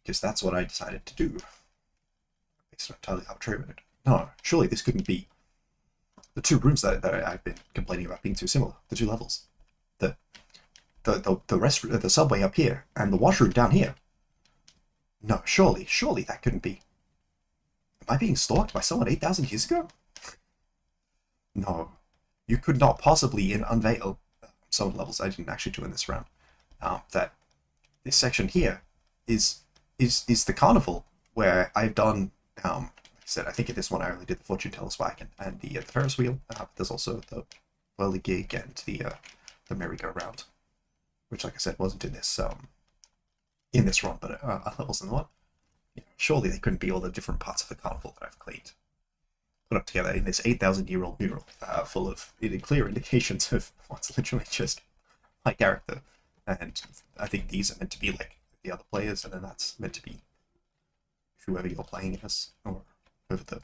Because that's what I decided to do. It's not entirely arbitrary. No, surely this couldn't be the two rooms that I've been complaining about being too similar. The two levels. The subway up here and the washroom down here. No, surely that couldn't be. Am I being stalked by someone 8,000 years ago? No, you could not possibly unveil some levels I didn't actually do in this round. That this section here is the carnival where I've done. Like I said, I think in this one I only did the fortune teller's wagon and the Ferris wheel. There's also the whirligig and the merry-go-round, which, like I said, wasn't in this run, but levels in the one. You know, surely they couldn't be all the different parts of the carnival that I've cleaned, put up together in this 8,000-year-old mural, full of clear indications of what's literally just my character. And I think these are meant to be like the other players, and then that's meant to be whoever you're playing as, or whoever the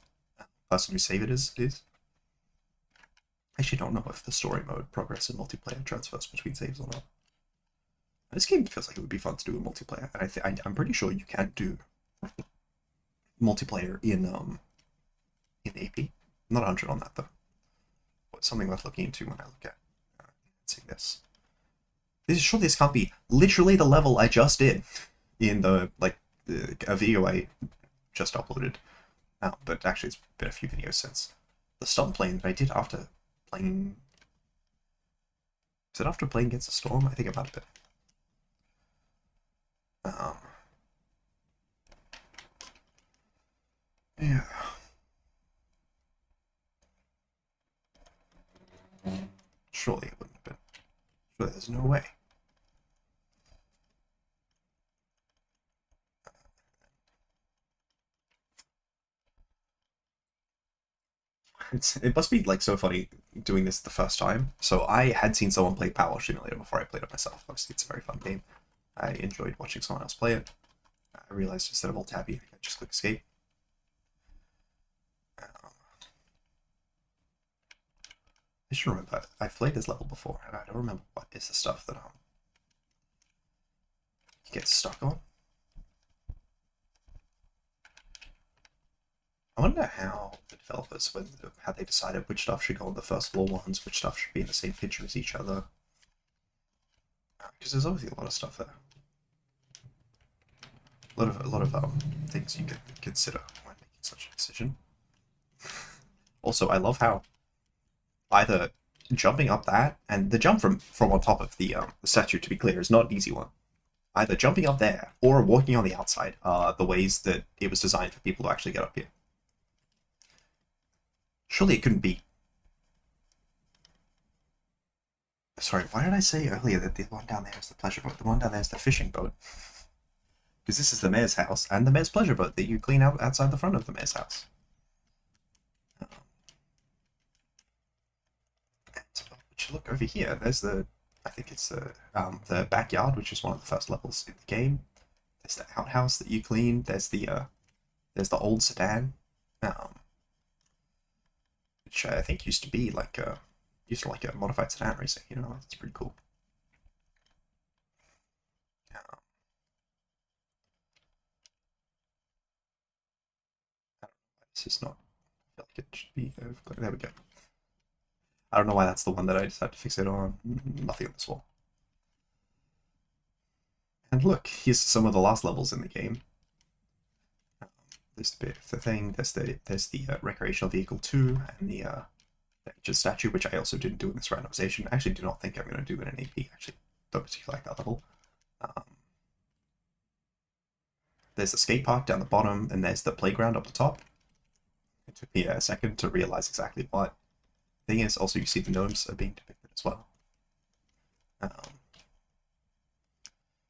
person who saved it is. I actually don't know if the story mode progress in multiplayer transfers between saves or not. This game feels like it would be fun to do in multiplayer, and I'm pretty sure you can do multiplayer in AP. I'm not 100 on that though. But something worth looking into when I look at seeing this. Surely this can't be literally the level I just did in the a video I just uploaded. But actually, it's been a few videos since the stunt playing that I did after playing. Is it after playing Against the Storm? I think it might have been. Yeah. Surely it wouldn't have been. Surely there's no way. It must be like so funny doing this the first time. So I had seen someone play Power Simulator before I played it myself. Obviously, it's a very fun game. I enjoyed watching someone else play it. I realized instead of Alt-Tab, I could just click Escape. I should remember. I've played this level before, and I don't remember what is the stuff that you get stuck on. I wonder how the developers, how they decided which stuff should go on the first floor ones, which stuff should be in the same picture as each other. Because there's obviously a lot of stuff there. A lot of things you can consider when making such a decision. Also, I love how either jumping up that, and the jump from on top of the statue, to be clear, is not an easy one. Either jumping up there or walking on the outside are the ways that it was designed for people to actually get up here. Surely it couldn't be. Sorry, why did I say earlier that the one down there is the pleasure boat? The one down there is the fishing boat. Because this is the mayor's house and the mayor's pleasure boat that you clean out outside the front of the mayor's house. And look over here. There's the, I think it's the backyard, which is one of the first levels in the game. There's the outhouse that you clean. There's the old sedan, which I think used to like a modified sedan racing. You know, that's pretty cool. This is not. I feel like it should be. There we go. I don't know why that's the one that I decided to fixate on. Nothing on this wall. And look, here's some of the last levels in the game. There's the bit of the thing. There's the recreational vehicle 2 and the just statue, which I also didn't do in this randomization. I actually do not think I'm going to do in an AP. Actually, don't particularly like that level. There's the skate park down the bottom, and there's the playground up the top. It took me a second to realize exactly what. Thing is, also you see the gnomes are being depicted as well.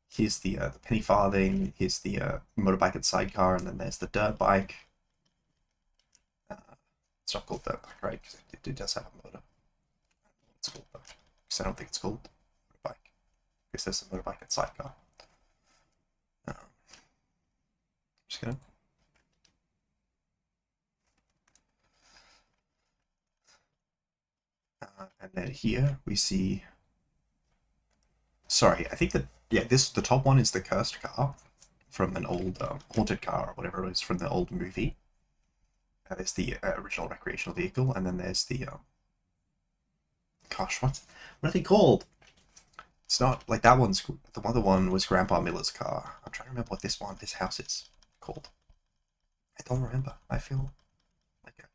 Here's the penny farthing. Here's the motorbike and sidecar, and then there's the dirt bike. It's not called dirt bike, right? Because it does have a motor. It's called though. Because I don't think it's called motorbike. Because there's a motorbike and sidecar. Just gonna. And then here we see. Sorry, I think that the top one is the cursed car from an old haunted car or whatever it is from the old movie. There's the original recreational vehicle, and then there's the gosh, what are they called? It's not like that one's. The other one was Grandpa Miller's car. I'm trying to remember what this house is called. I don't remember. I feel like a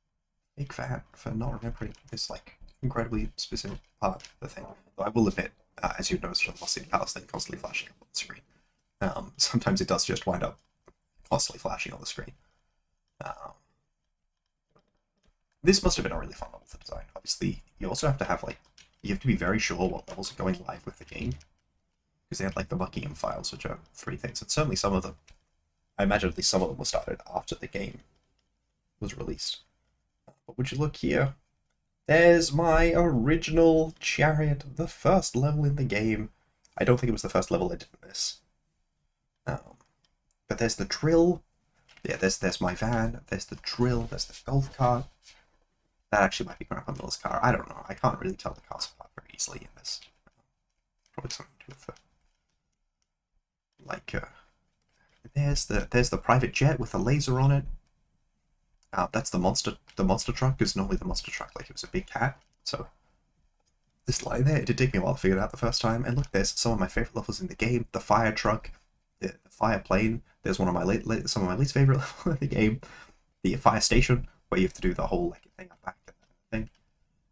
big fan for not remembering this like incredibly specific part of the thing. Though I will admit, as you noticed from the Lost City Palace thing constantly flashing up on the screen. Sometimes it does just wind up constantly flashing on the screen. This must have been a really fun level to design. Obviously, you also have to have you have to be very sure what levels are going live with the game, because they have like the Buckingham files, which are 3 things, and certainly some of them. I imagine at least some of them were started after the game was released. But would you look here? There's my original chariot, the first level in the game. I don't think it was the first level I did in this. But there's the drill. Yeah, there's my van. There's the drill. There's the golf cart. That actually might be Grandpa Miller's car. I don't know. I can't really tell the cars apart very easily in this. Probably something to do with there's the private jet with a laser on it. That's the monster truck, because normally the monster truck it was a big cat. So this line there, it did take me a while to figure it out the first time. And look, there's some of my favorite levels in the game. The fire truck, the fire plane. There's one of my some of my least favorite levels in the game. The fire station, where you have to do the whole thing up back thing,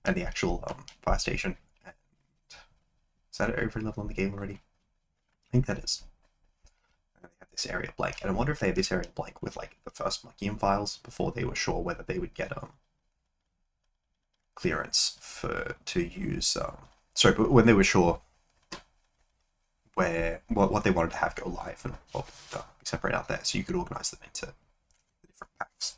and the actual fire station. And is that every level in the game already? I think that is. And they have this area blank, and I wonder if they had this area blank with the first Buckingham files before they were sure whether they would get clearance to use. Sorry, but when they were sure what they wanted to have go live and what would be separate out there, so you could organize them into the different packs.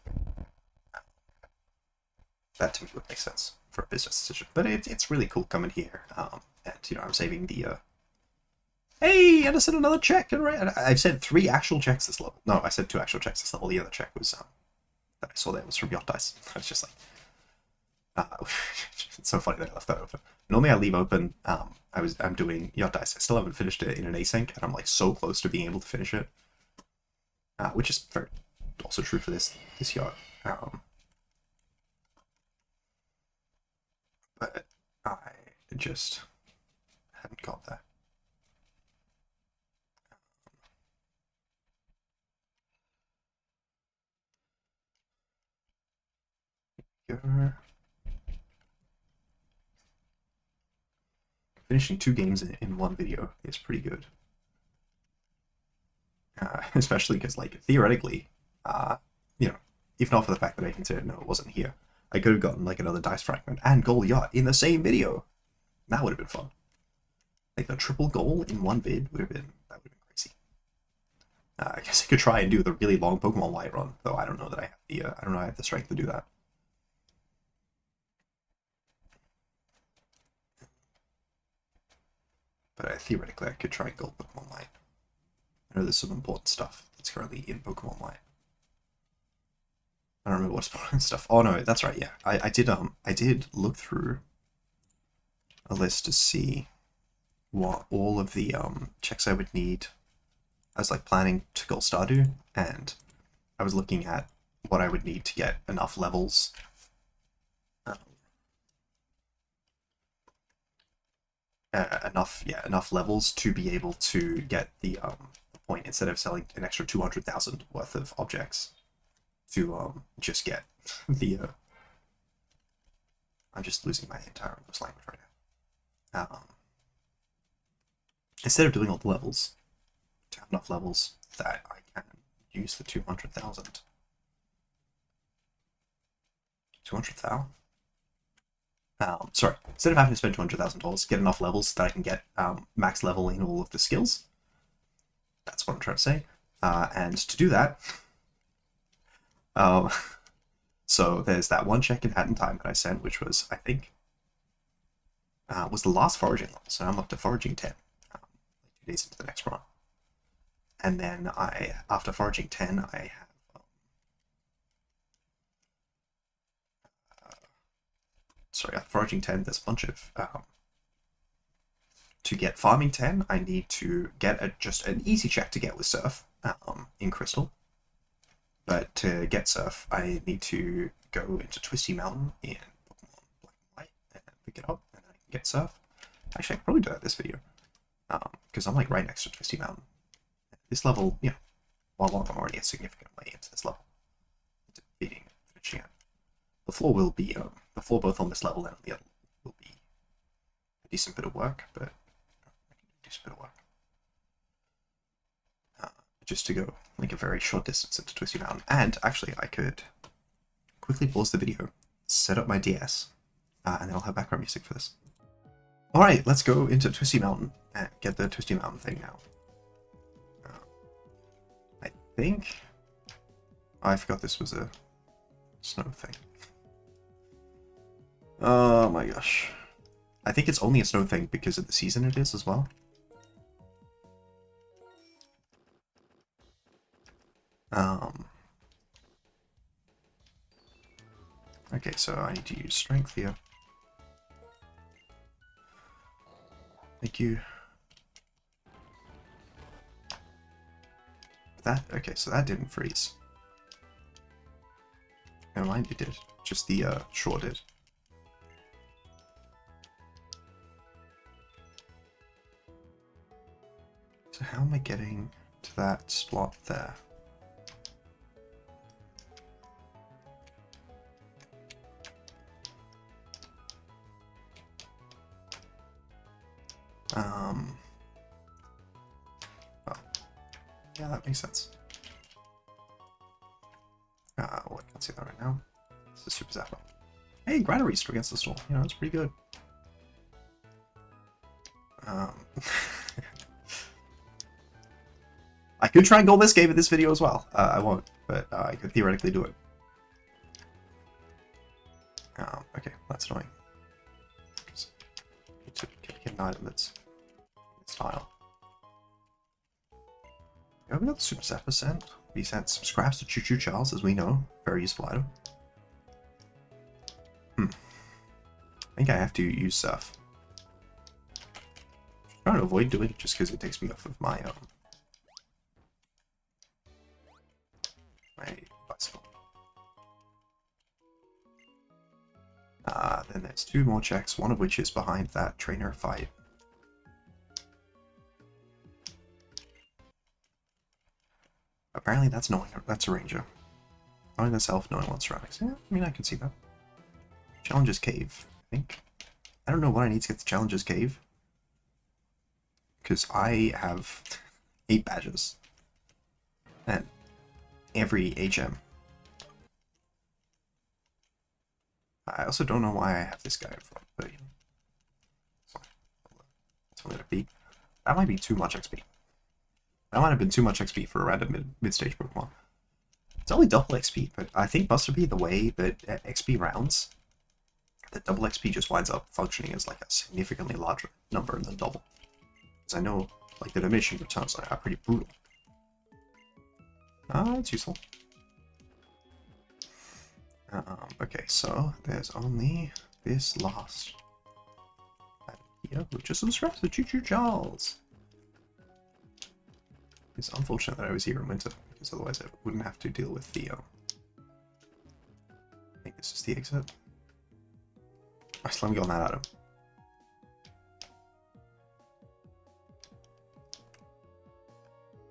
That to me would make sense for a business decision. But it's really cool coming here. And I'm saving the hey, and I sent another check, and I've sent 3 actual checks this level. No, I sent 2 actual checks this level. The other check was that I saw there was from Yacht Dice. I was just like it's so funny that I left that open. Normally I leave open I'm doing Yacht Dice. I still haven't finished it in an async, and I'm so close to being able to finish it. Which is very also true for this yacht. But I just hadn't got there. Finishing 2 games in one video is pretty good. Especially because, theoretically, if not for the fact that I considered no, it wasn't here, I could have gotten like another dice fragment and goal yacht in the same video. That would have been fun. Like a triple goal in one vid would have been crazy. I guess I could try and do the really long Pokemon White run, though I don't know that I have the I don't know I have the strength to do that. But theoretically, I could try and go Pokemon White. I know there's some important stuff that's currently in Pokemon White. I don't remember what's important stuff. Oh no, that's right. Yeah, I did look through a list to see what all of the checks I would need. I was like planning to go Stardew, and I was looking at what I would need to get enough levels. Enough levels to be able to get the point instead of selling an extra 200,000 worth of objects to just get the. I'm just losing my entire English language right now. Instead of doing all the levels, to have enough levels that I can use the 200,000. 200,000? Sorry, instead of having to spend $200,000, get enough levels that I can get max level in all of the skills. That's what I'm trying to say. And to do that, so there's that one check in Hat in Time that I sent, which was, I think, was the last foraging level. So I'm up to foraging 10, 2 days into the next run. And then after foraging 10, I have after foraging 10, there's a bunch of to get farming 10, I need to get just an easy check to get with Surf in Crystal. But to get Surf, I need to go into Twisty Mountain in Pokemon Black and White and pick it up, and then I can get Surf. Actually, I can probably do that this video, because I'm like right next to Twisty Mountain. This level, you know, while I'm already a significant way into this level, finishing it. The floor will be the floor both on this level and on the other will be a decent bit of work, but a decent bit of work. Just to go like a very short distance into Twisty Mountain. And actually, I could quickly pause the video, set up my DS, and then I'll have background music for this. Alright, let's go into Twisty Mountain and get the Twisty Mountain thing now. I think... I forgot this was a snow thing. Oh my gosh. I think it's only a snow thing because of the season it is as well. Okay, so I need to use strength here. Thank you. Okay, so that didn't freeze. Never mind, it did. Just the shore did. So how am I getting to that spot there? Oh. Yeah, that makes sense. Well, I can't see that right now. It's a Super Zapper. Hey, Granaries against the storm. You know, it's pretty good. I could try and goal this game in this video as well. I won't, but I could theoretically do it. Okay, that's annoying. Need to get an item that's style. We got the Super Zapper sent. We sent some scraps to Choo Choo Charles, as we know. Very useful item. I think I have to use Surf. I'm trying to avoid doing it just because it takes me off of my my bicycle. Then there's 2 more checks, one of which is behind that trainer fight. Apparently that's a ranger. Knowing the self, knowing one's surroundings. Yeah, I mean, I can see that. Challenges Cave, I think. I don't know what I need to get to Challenges Cave. Because I have 8 badges. And every HM. I also don't know why I have this guy in front, but you know, it's fine. That's what it be. That might be too much XP. That might have been too much XP for a random mid-stage Pokemon. It's only double XP, but I think must be the way that XP rounds, that double XP just winds up functioning as like a significantly larger number than double. Because I know like the diminishing returns are pretty brutal. It's useful. Okay, so there's only this last item here, which is some scraps of Choo-Choo Charles. It's unfortunate that I was here in winter, because otherwise I wouldn't have to deal with the, I think this is the exit. Nice, let me go on that item.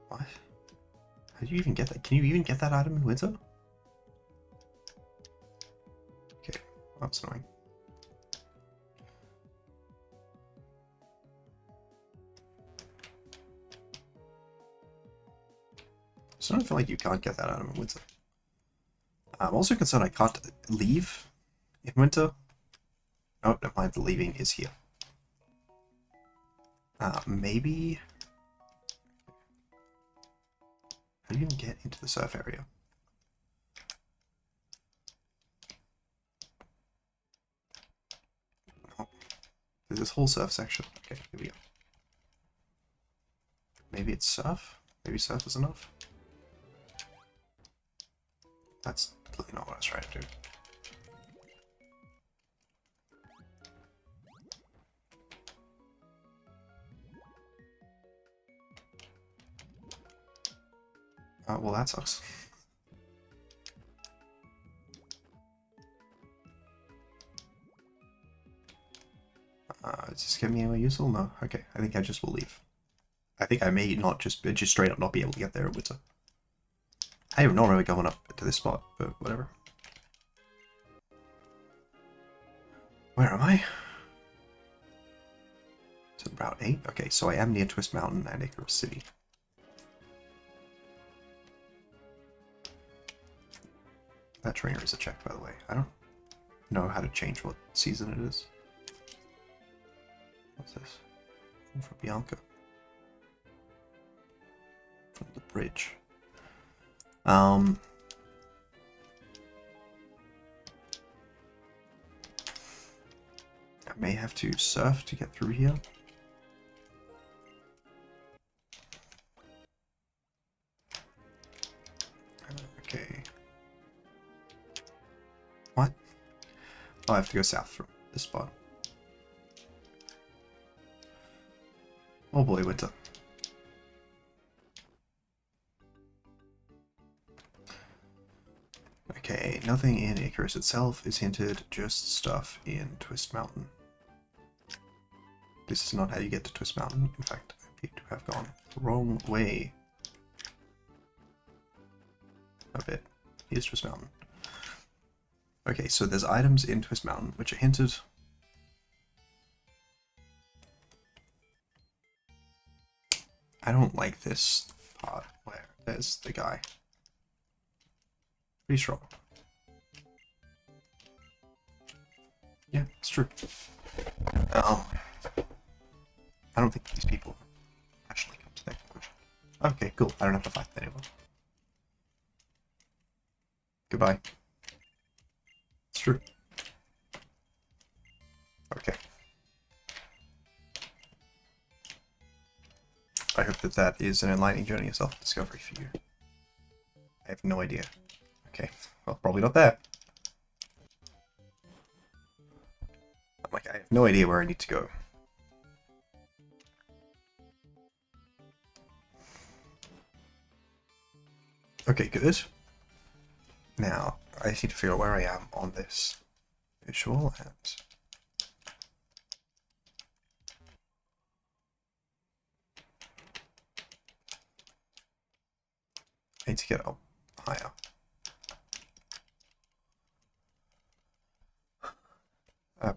What? How do you even get that? Can you even get that item in winter? Okay, well, that's annoying. So I don't feel like you can't get that item in winter. I'm also concerned I can't leave in winter. Oh, never mind, the leaving is here. Maybe... How do you even get into the surf area? Oh, there's this whole surf section. Okay, here we go. Maybe it's surf? Maybe surf is enough? That's clearly not what I was trying to do. Well, that sucks. Is this getting me anywhere useful? No. Okay, I think I just will leave. I think I may not just straight up not be able to get there in winter. I don't normally going up to this spot, but whatever. Where am I? Is it Route 8? Okay, so I am near Twist Mountain and Icarus City. That trainer is a check, by the way. I don't know how to change what season it is. What's this? For Bianca. From the bridge. I may have to surf to get through here. Okay. What? Oh, I have to go south from this spot. Oh boy, winter. Okay, nothing in Icarus itself is hinted, just stuff in Twist Mountain. This is not how you get to Twist Mountain. In fact, I appear to have gone the wrong way. A bit. Here's Twist Mountain. Okay, so there's items in Twist Mountain which are hinted. I don't like this part where there's the guy. Pretty strong. Yeah, it's true. I don't think these people actually come to that conclusion. Okay, cool. I don't have to fight them anymore. Goodbye. It's true. Okay. I hope that that is an enlightening journey of self-discovery for you. I have no idea. Okay, well, probably not there. I'm like, I have no idea where I need to go. Okay, good. Now, I just need to figure out where I am on this visual, and I need to get up higher.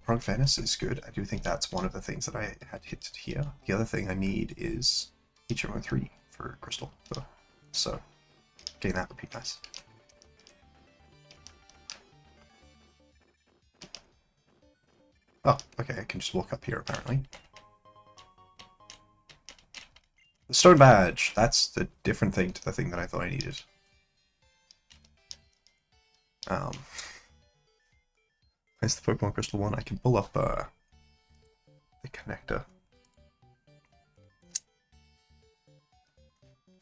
Prog Venice is good. I do think that's one of the things that I had hit here. The other thing I need is HMO3 for Crystal, though. So getting that would be nice. Oh, okay, I can just walk up here apparently. The stone badge! That's the different thing to the thing that I thought I needed. Where's the Pokemon Crystal one? I can pull up the connector.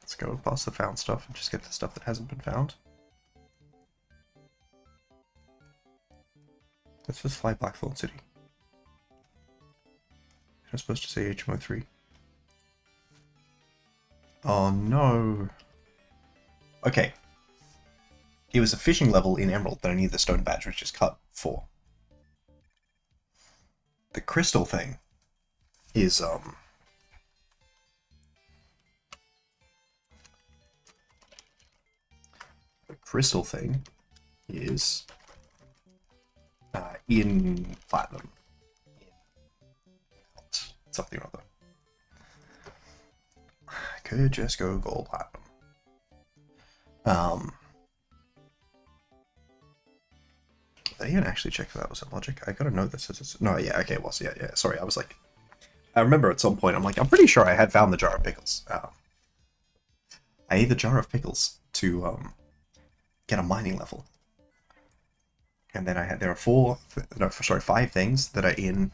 Let's go past the found stuff and just get the stuff that hasn't been found. Let's just fly Blackthorn City. I'm supposed to say HMO 3. Oh no. Okay. It was a fishing level in Emerald that I needed the stone badge, which is cut 4. The crystal thing is the crystal thing is in platinum. Something or other. I could just go gold platinum. Did I even actually check if that was a logic? I gotta know this is no, yeah, okay, it was, yeah, sorry, I was like, I remember at some point, I'm like, I'm pretty sure I had found the jar of pickles. I need the jar of pickles to get a mining level. And then there are 5 things that are in.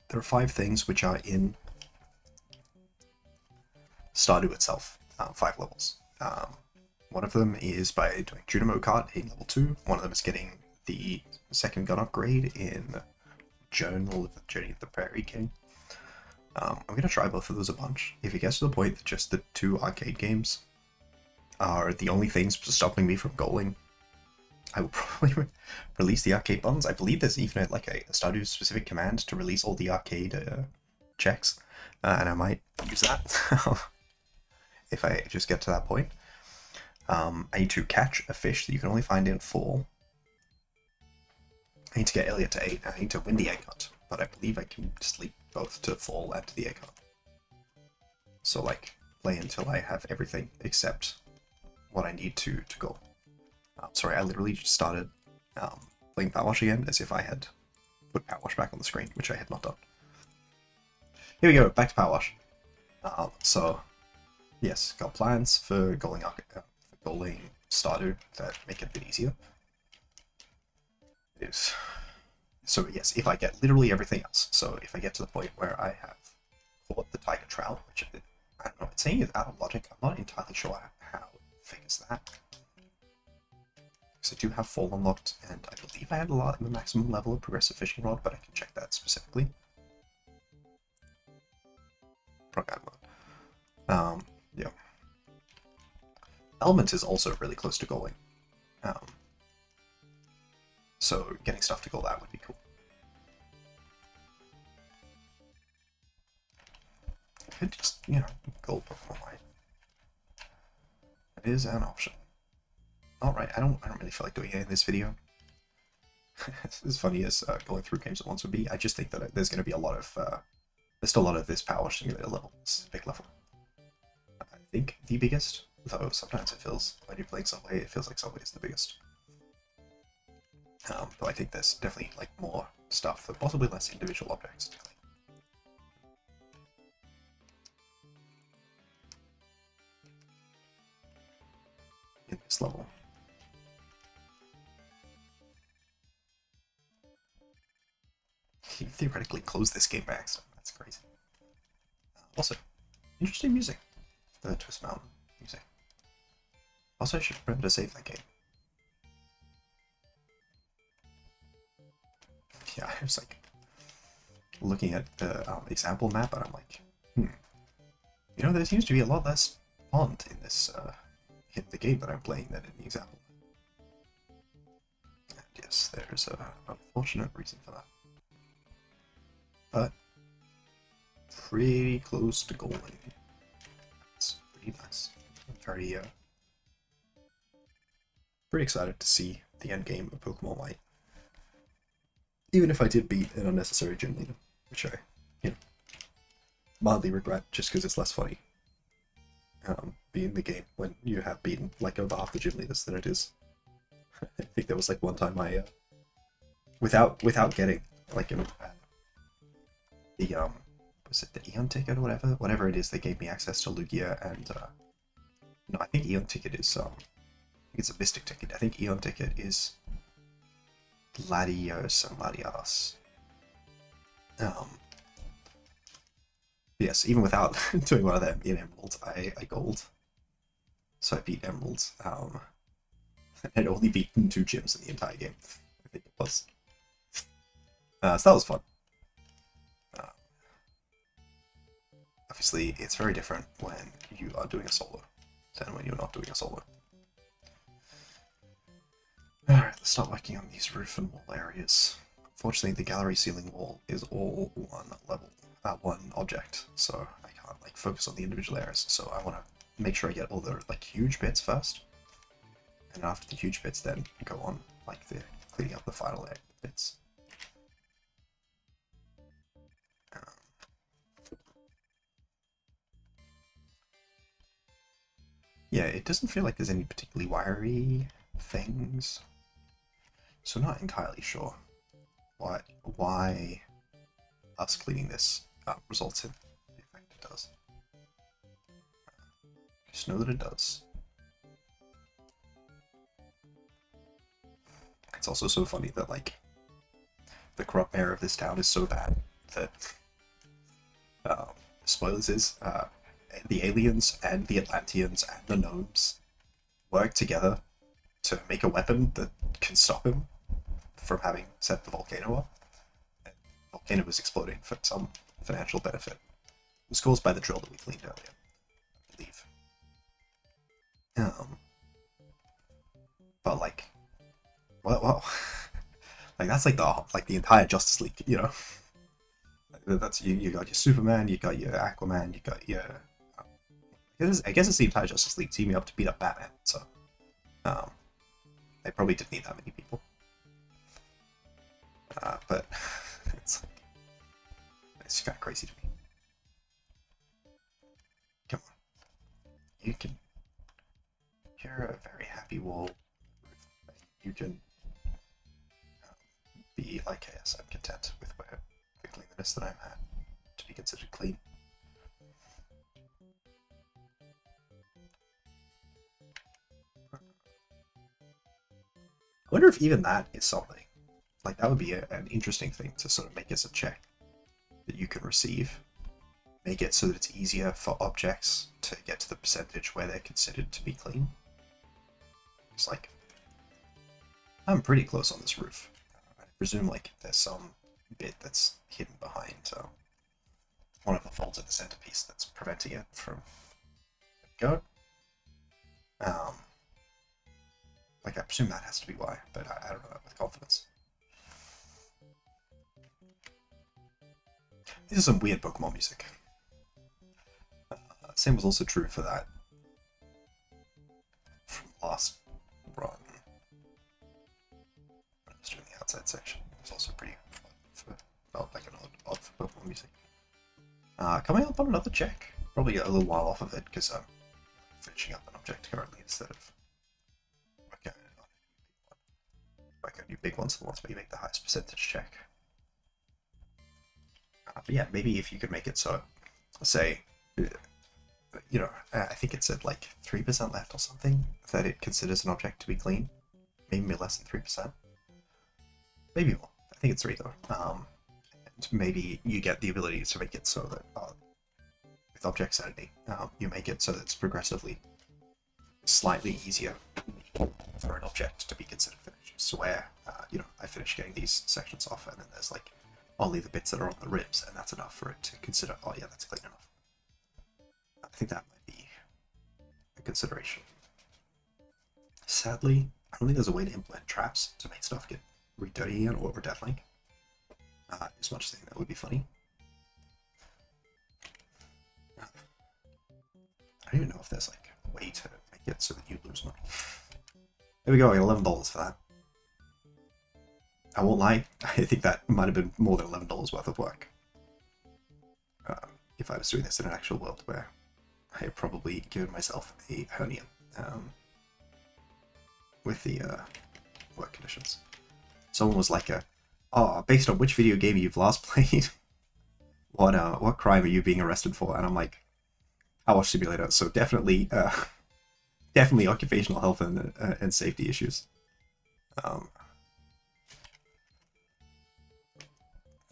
There are 5 things which are in Stardew itself, 5 levels. One of them is by doing Junimo Cart in level 2. One of them is getting the second gun upgrade in Journal of the Journey of the Prairie King. I'm going to try both of those a bunch. If it gets to the point that just the 2 arcade games are the only things stopping me from goaling, I will probably release the arcade buttons. I believe there's even like a Stardew specific command to release all the arcade checks, and I might use that if I just get to that point. I need to catch a fish that you can only find in fall. I need to get Elliot to 8, and I need to win the egg hunt, but I believe I can sleep both to fall and to the egg hunt. So like, play until I have everything except what I need to go. Sorry, I literally just started playing Power Wash again as if I had put Power Wash back on the screen, which I had not done. Here we go, back to Power Wash. So, yes, got plans for goaling Stardew that make it a bit easier. So yes, if I get literally everything else, so if I get to the point where I have caught the tiger trout, which I don't know, it's saying it's out of logic, I'm not entirely sure how it figures that. Because I do have fall unlocked, and I believe I had the maximum level of progressive fishing rod, but I can check that specifically. Yeah. Element is also really close to goaling. So getting stuff to goal that would be cool. Could just, gold Pokemon Light. It is an option. Alright, I don't really feel like doing it in this video. As funny as going through games at once would be, I just think that there's going to be a lot of, there's still a lot of this Power Simulator level. It's a big level. I think the biggest, though sometimes it feels, when you're playing Subway, it feels like Subway is the biggest. But I think there's definitely like more stuff, but possibly less individual objects. In this level. You can theoretically close this game by accident. That's crazy. Also, interesting music. The Twist Mountain music. Also, I should remember to save that game. Yeah, I was like looking at the example map, and I'm like, there seems to be a lot less pond in this in the game that I'm playing than in the example. And yes, there's an unfortunate reason for that. But pretty close to goaling. It's pretty nice. I'm pretty excited to see the end game of Pokemon Light. Even if I did beat an unnecessary gym leader, which I, mildly regret just because it's less funny being the game when you have beaten like over half the gym leaders than it is I think there was like one time I without getting like the was it the Eon ticket or whatever it is, they gave me access to Lugia and no, I think Eon ticket is I think it's a Mystic ticket. I think Eon ticket is Latios and Latias. Yes, even without doing one of them in Emerald, I gold. So I beat Emerald. And only beaten 2 gyms in the entire game. I think it was. So that was fun. Obviously, it's very different when you are doing a solo than when you're not doing a solo. Alright, let's start working on these roof and wall areas. Unfortunately, the gallery ceiling wall is all one level, one object, so I can't like focus on the individual areas. So I want to make sure I get all the like huge bits first, and after the huge bits, then go on like the cleaning up the final bits. Yeah, it doesn't feel like there's any particularly wiry things, so I'm not entirely sure why us cleaning this results in the effect it does. Just know that it does. It's also so funny that like the corrupt mayor of this town is so bad that spoilers is the aliens and the Atlanteans and the gnomes work together to make a weapon that can stop him from having set the volcano up. And the volcano was exploding for some financial benefit. It was caused by the drill that we cleaned earlier, I believe. But like, well, like that's like the entire Justice League, you know. That's you got your Superman, you got your Aquaman, you got your I guess it's the entire Justice League teaming up to beat up Batman, so they probably didn't need that many people. But it's kind of crazy to me. Come on, you can. You're a very happy wall. You can be like, yes, I'm content with where the cleanliness that I'm at to be considered clean. I wonder if even that is something. Like, that would be an interesting thing to sort of make as a check that you can receive. Make it so that it's easier for objects to get to the percentage where they're considered to be clean. It's like, I'm pretty close on this roof. I presume, like, there's some bit that's hidden behind one of the folds of the centerpiece that's preventing it from going. Like, I presume that has to be why, but I don't know that with confidence. This is some weird Pokemon music. Same was also true for that from last run. When I was doing the outside section, it was also pretty felt like an odd for Pokemon music. Coming up on another check. Probably a little while off of it because I'm finishing up an object currently instead of working on new big ones, the ones where you make the highest percentage check. But yeah, maybe if you could make it so, say, you know, I think it's at like 3% left or something, that it considers an object to be clean. Maybe less than 3%. Maybe more. I think it's 3 though. And maybe you get the ability to make it so that, with object sanity, you make it so that it's progressively slightly easier for an object to be considered finished. So where, you know, I finish getting these sections off and then there's like only the bits that are on the ribs, and that's enough for it to consider, oh yeah, that's clean enough. I think that might be a consideration. Sadly, I don't think there's a way to implement traps to make stuff get really dirty again or deathling. As much as I think that would be funny. I don't even know if there's like a way to make it so that you lose money. There we go, I got $11 for that. I won't lie, I think that might have been more than $11 worth of work. If I was doing this in an actual world where I had probably given myself a hernia with the work conditions. Someone was like, "Oh, based on which video game you've last played, what crime are you being arrested for?" And I'm like, "I watch Simulator, so definitely, definitely occupational health and safety issues."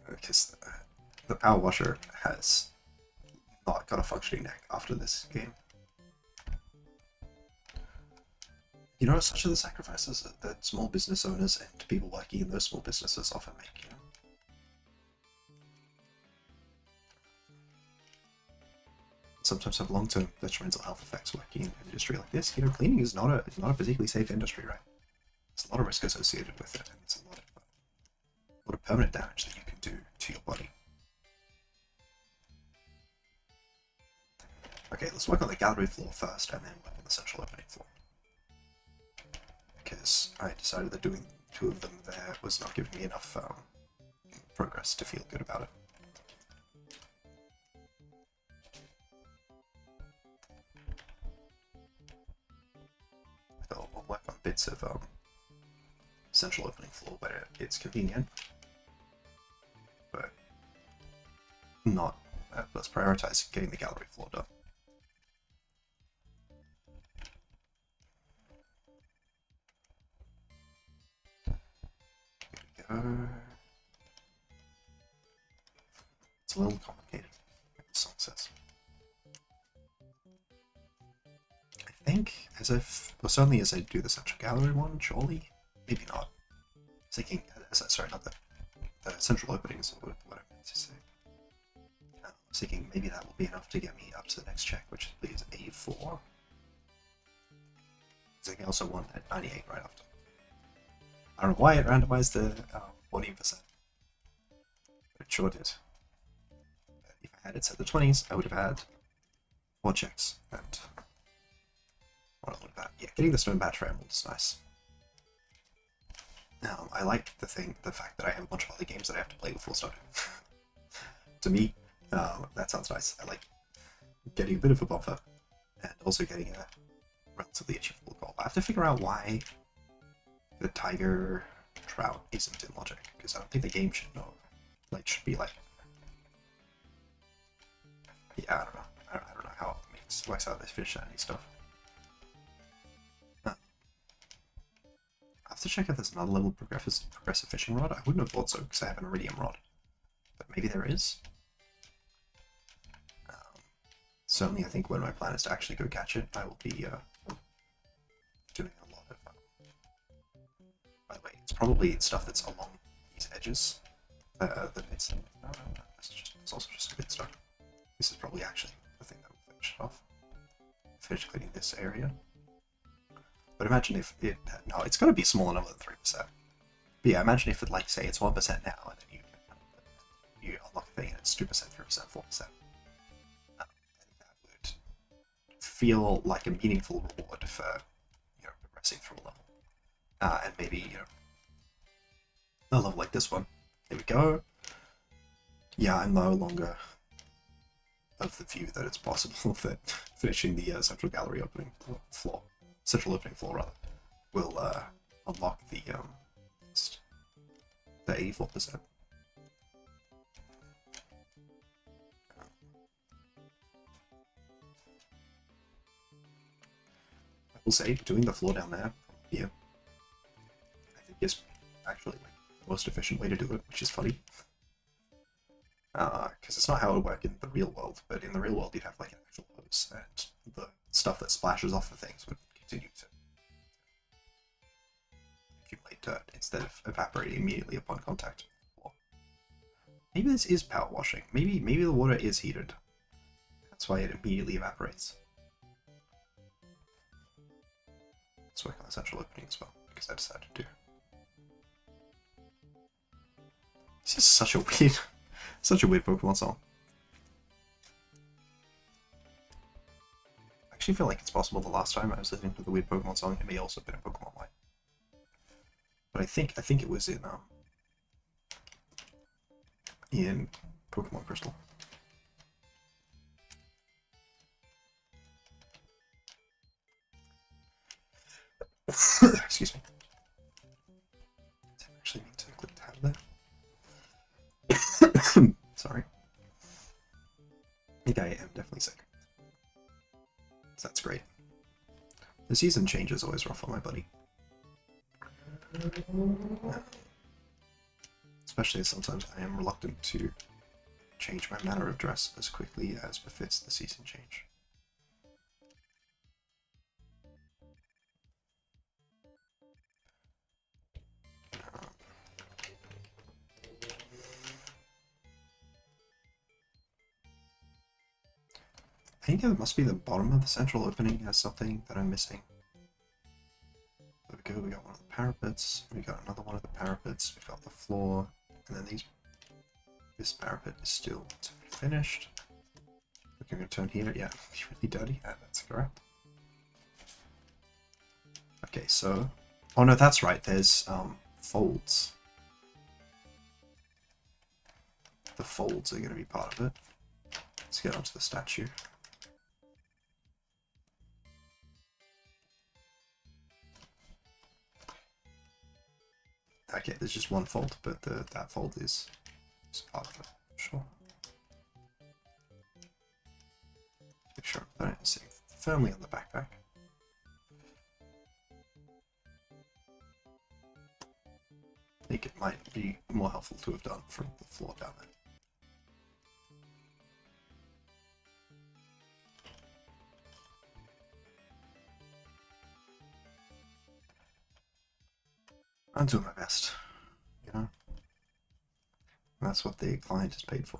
Because the power washer has not got a functioning neck after this game. You know, such are the sacrifices that small business owners and people working in those small businesses often make, you know? Sometimes have long-term detrimental health effects working in an industry like this. You know, cleaning is not a particularly safe industry, right? There's a lot of risk associated with it, and it's a lot of permanent damage that you can do to your body. Okay, let's work on the gallery floor first, and then work on the central opening floor. Because I decided that doing 2 of them there was not giving me enough progress to feel good about it. So I'll work on bits of central opening floor where it's convenient, but not. Let's prioritize getting the gallery floor done. It's a little complicated, like the song says. I think, well, certainly as I do the central gallery one, surely? Maybe not. I was thinking, sorry, not the central openings, what I meant to say. I was thinking maybe that will be enough to get me up to the next check, which is A4. I also won at 98 right after. I don't know why it randomized the 14%, but it sure did. If I had it set to 20s, I would have had 4 checks, and what I would have had. Yeah, getting the stone batch emerald is nice. I like the fact that I have a bunch of other games that I have to play before starting. To me, that sounds nice. I like getting a bit of a buffer, and also getting a relatively achievable goal. I have to figure out why the tiger trout isn't in logic, because I don't think the game should know. Like, should be like, yeah, I don't know. I don't know how it works out this fish shiny stuff. I have to check if there's another level progressive fishing rod. I wouldn't have thought so because I have an iridium rod, but maybe there is. Certainly, I think when my plan is to actually go catch it, I will be doing a lot of. By the way, it's probably stuff that's along these edges. The bits. No, it's also just a bit stuff. This is probably actually the thing that will finish it off. Finish cleaning this area. But imagine if it. No, it's got to be smaller number than 3%. But yeah, imagine if it, like, say it's 1% now, and then you unlock a thing and it's 2%, 3%, 4%. I think that would feel like a meaningful reward for, you know, progressing through a level. And maybe, you know, a level like this one. There we go. Yeah, I'm no longer of the view that it's possible that finishing the central gallery opening floor, central opening floor rather, will unlock the 84%. I will say, doing the floor down there from here, I think is actually like the most efficient way to do it, which is funny. Because it's not how it would work in the real world, but in the real world you'd have like an actual hose, and the stuff that splashes off the things would continue to accumulate dirt instead of evaporating immediately upon contact with the floor. Maybe this is power washing. Maybe the water is heated. That's why it immediately evaporates. Let's work on the central opening as well, because I decided to do. This is such a weird Pokemon song. I actually feel like it's possible the last time I was listening to the weird Pokemon song, it may also have been in Pokemon White. But I think it was in Pokemon Crystal. Excuse me. Sorry. I think I am definitely sick. So that's great. The season change is always rough on my buddy. Especially as sometimes I am reluctant to change my manner of dress as quickly as befits the season change. I think it must be the bottom of the central opening has something that I'm missing. There we go, we got one of the parapets, we got another one of the parapets, we've got the floor, and then this parapet is still to be finished. Looking at turn here, yeah, really dirty, yeah, that's correct. Okay, so, oh no, that's right, there's folds. The folds are going to be part of it. Let's get onto the statue. Okay, there's just one fold, but that fold is part of it, sure. Make sure I'm putting it sitting firmly on the backpack. I think it might be more helpful to have done from the floor down there. I'm doing my best, you know? And that's what the client is paid for.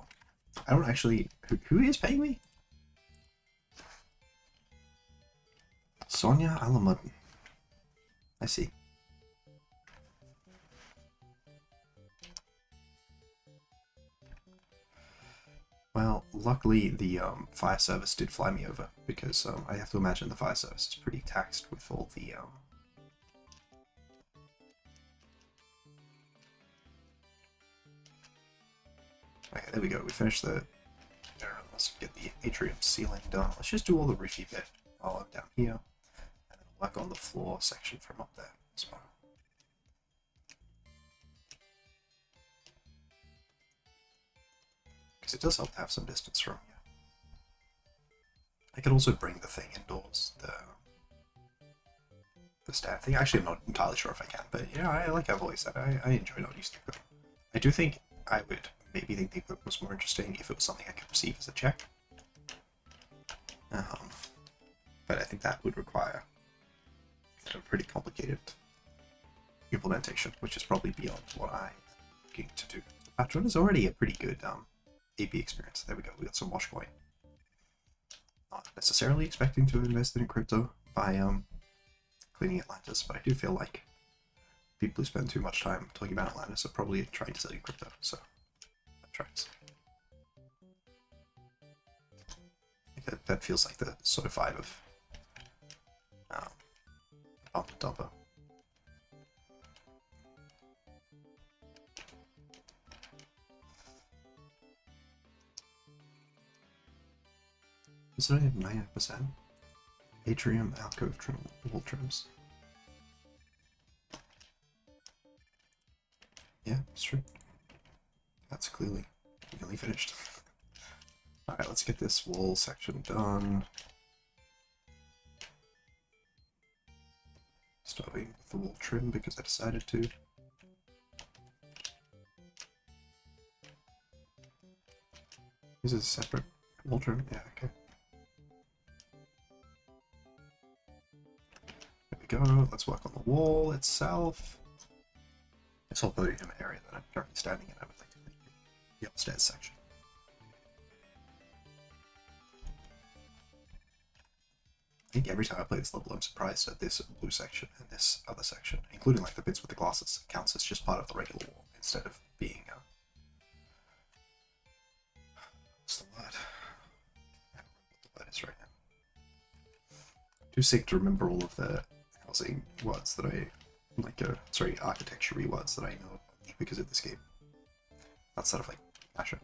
I don't actually... Who is paying me? Sonia Alamudden. I see. Well, luckily the fire service did fly me over, because I have to imagine the fire service is pretty taxed with all the... Okay, there we go, we finished the... Let's get the atrium ceiling done. Let's just do all the roofy bit while I'm down here, and then work on the floor section from up there as well. Because it does help to have some distance from here. I could also bring the thing indoors, the stat thing. Actually, I'm not entirely sure if I can, but yeah, like I've always said, I enjoy not using the equipment. I do think I would maybe think the equipment was more interesting if it was something I could receive as a check. But I think that would require a pretty complicated implementation, which is probably beyond what I'm looking to do. Patron is already a pretty good AP experience. There we go, we got some wash coin. Not necessarily expecting to invest in crypto by cleaning Atlantis, but I do feel like people who spend too much time talking about Atlantis are probably trying to sell you crypto, so that tracks. That feels like the sort of vibe of Pump and Dumper. Is it only 9%? Atrium, alcove trim, wall trims. Yeah, it's true. That's clearly nearly finished. Alright, let's get this wall section done. Starting with the wall trim because I decided to. This is a separate wall trim? Yeah, okay. There we go, let's work on the wall itself. This whole podium area that I'm currently standing in, I would like to make the upstairs section. I think every time I play this level, I'm surprised at this blue section and this other section, including like the bits with the glasses, counts as just part of the regular wall instead of being what's the word? I don't remember what the word is right now. Too sick to remember all of the housing words that I like. Sorry, architecture words that I know because of this game. That's sort of like passion.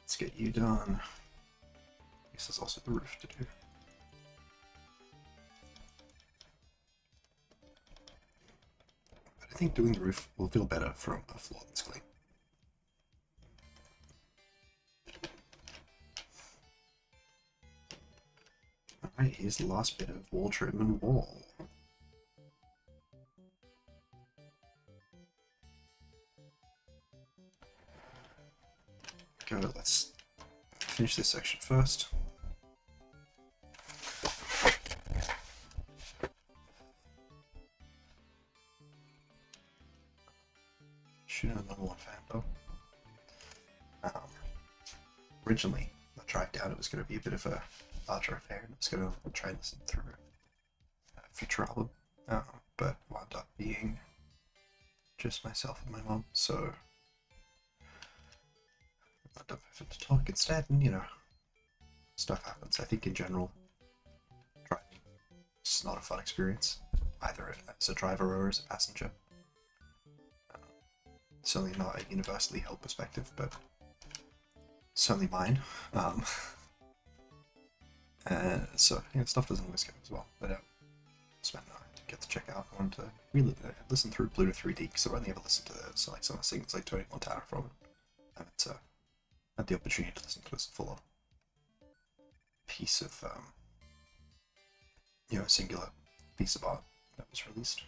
Let's get you done. This is also the roof to do. I think doing the roof will feel better from a floor that's clean. Alright, here's the last bit of wall trim and wall. Go, let's finish this section first. Shoot another one fan though. Originally, the drive down, it was going to be a bit of a larger affair, and I was going to try and listen through a future album, but wound up being just myself and my mom, so I wound up having to talk instead, and you know, stuff happens. I think in general, driving is not a fun experience, either as a driver or as a passenger. Certainly not a universally held perspective, but certainly mine. So, you know, stuff doesn't always go as well, but spent to get to check out. I wanted to really listen through Pluto 3D, because I've only ever listened to so like some of the singles like Tony Montana from it. I haven't had the opportunity to listen to a full piece of, you know, a singular piece of art that was released.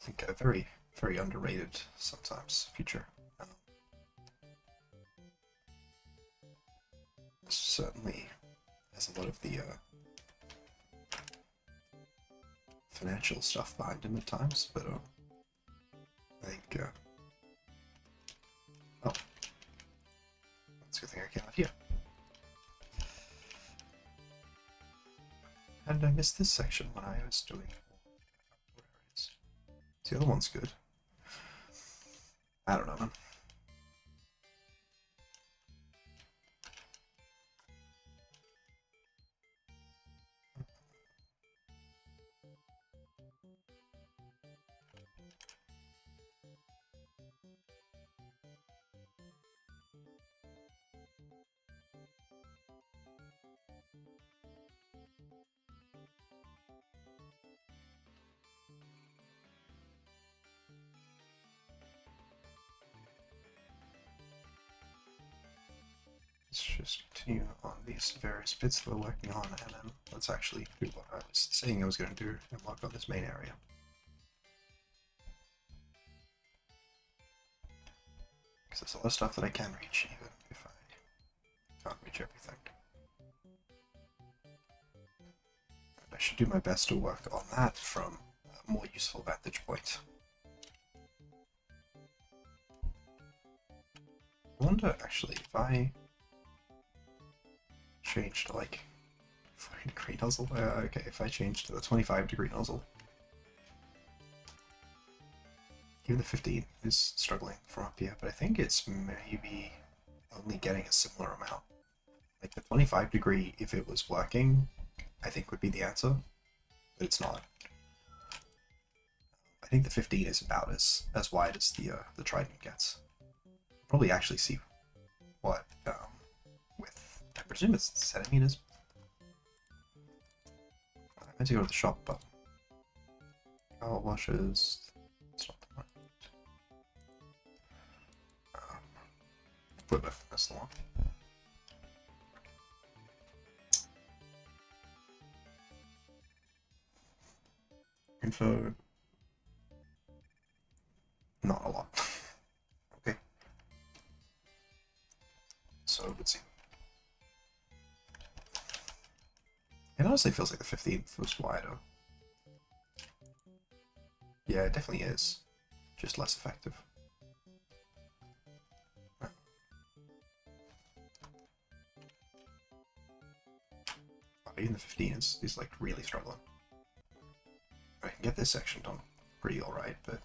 I think a very, very underrated sometimes feature. Certainly has a lot of the financial stuff behind him at times, but I think oh, that's a good thing I came out here. How did I miss this section when I was doing outdoor areas? The other one's good. I don't know, man. Let's just continue on these various bits that we're working on, and then let's actually do what I was saying I was going to do and work on this main area. Because there's a lot of stuff that I can reach, even if I can't reach everything. And I should do my best to work on that from a more useful vantage point. I wonder, actually, if I change to like 40-degree nozzle. Okay, if I change to the 25-degree nozzle, even the 15 is struggling from up here, but I think it's maybe only getting a similar amount. Like the 25-degree, if it was working, I think would be the answer, but it's not. I think the 15 is about as wide as the Trident gets. Probably actually see what with, I presume it's centimeters. I meant to go to the shop, but power washers. It's not the one. Equipment, that's the one. Info. Not a lot. Okay. So let's see. It honestly feels like the 15th was wider. Yeah, it definitely is. Just less effective. Even the 15 is like really struggling. I can get this section done pretty alright, but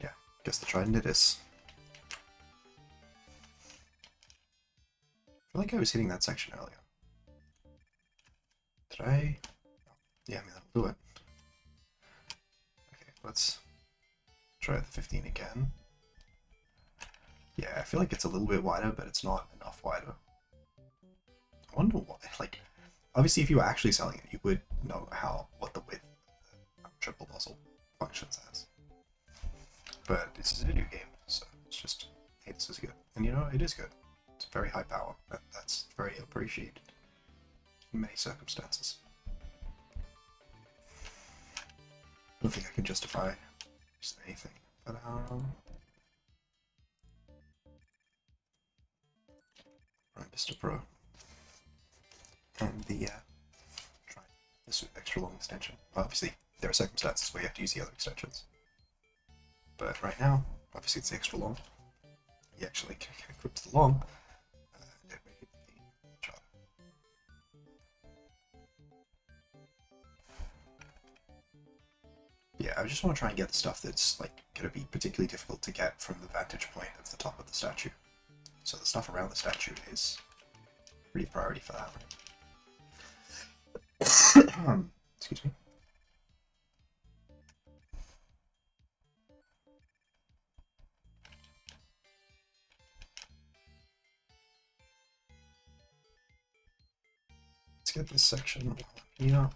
yeah, guess the Trident it is. I feel like I was hitting that section earlier. Did I? Yeah, I mean, that'll do it. Okay, let's try the 15 again. Yeah, I feel like it's a little bit wider, but it's not enough wider. I wonder why, like, obviously if you were actually selling it, you would know what the width functions as. But this is a video game, so it's just, hey, this is good. And you know, it is good. It's very high power. That's very appreciated in many circumstances. I don't think I can justify just anything, but right, Mr. Pro. And the try this extra long extension. Well, obviously, there are circumstances where you have to use the other extensions. But right now, obviously it's extra long. You actually can equip the long. It make it the game much harder. Yeah, I just want to try and get the stuff that's like going to be particularly difficult to get from the vantage point of the top of the statue. So the stuff around the statue is pretty priority for that one. Excuse me. Let's get this section here.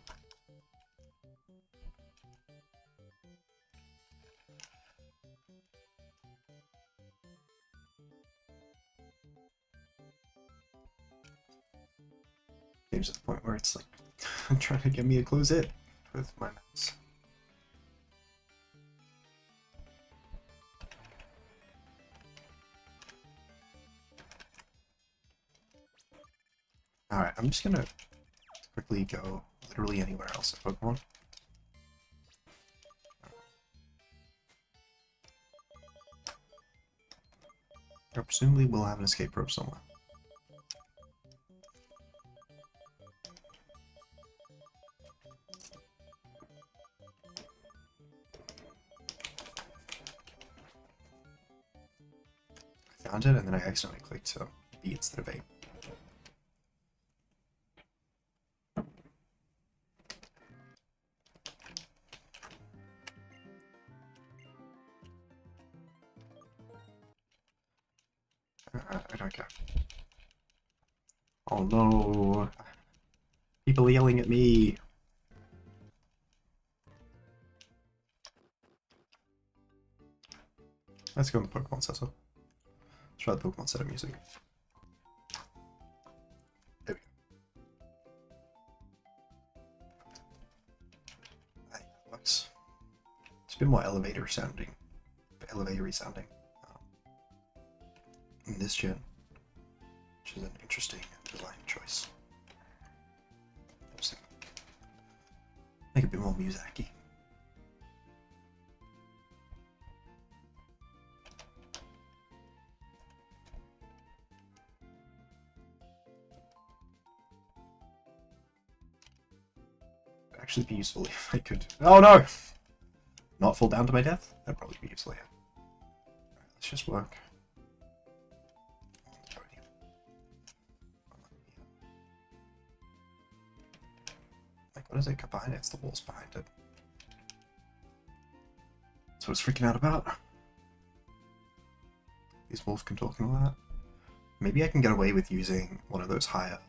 Game's at the point where it's like I'm trying to get me to close it with my mouse. Alright, I'm just gonna quickly go literally anywhere else in Pokemon. Presumably we'll have an escape rope somewhere. I found it and then I accidentally clicked B instead of A. I don't care. Oh no! People yelling at me! Let's go in the Pokemon Center. Let's try the Pokemon Center music. There we go. That works. It's a bit more elevator sounding. Elevatory sounding. In this gen, which is an interesting design choice. Make it a bit more music-y. It'd actually be useful if I could. Oh no! Not fall down to my death? That'd probably be useful, yeah. Alright, let's just work. What is it behind it? It's the walls behind it. That's what it's freaking out about. These walls can talk and all that. Maybe I can get away with using one of those higher...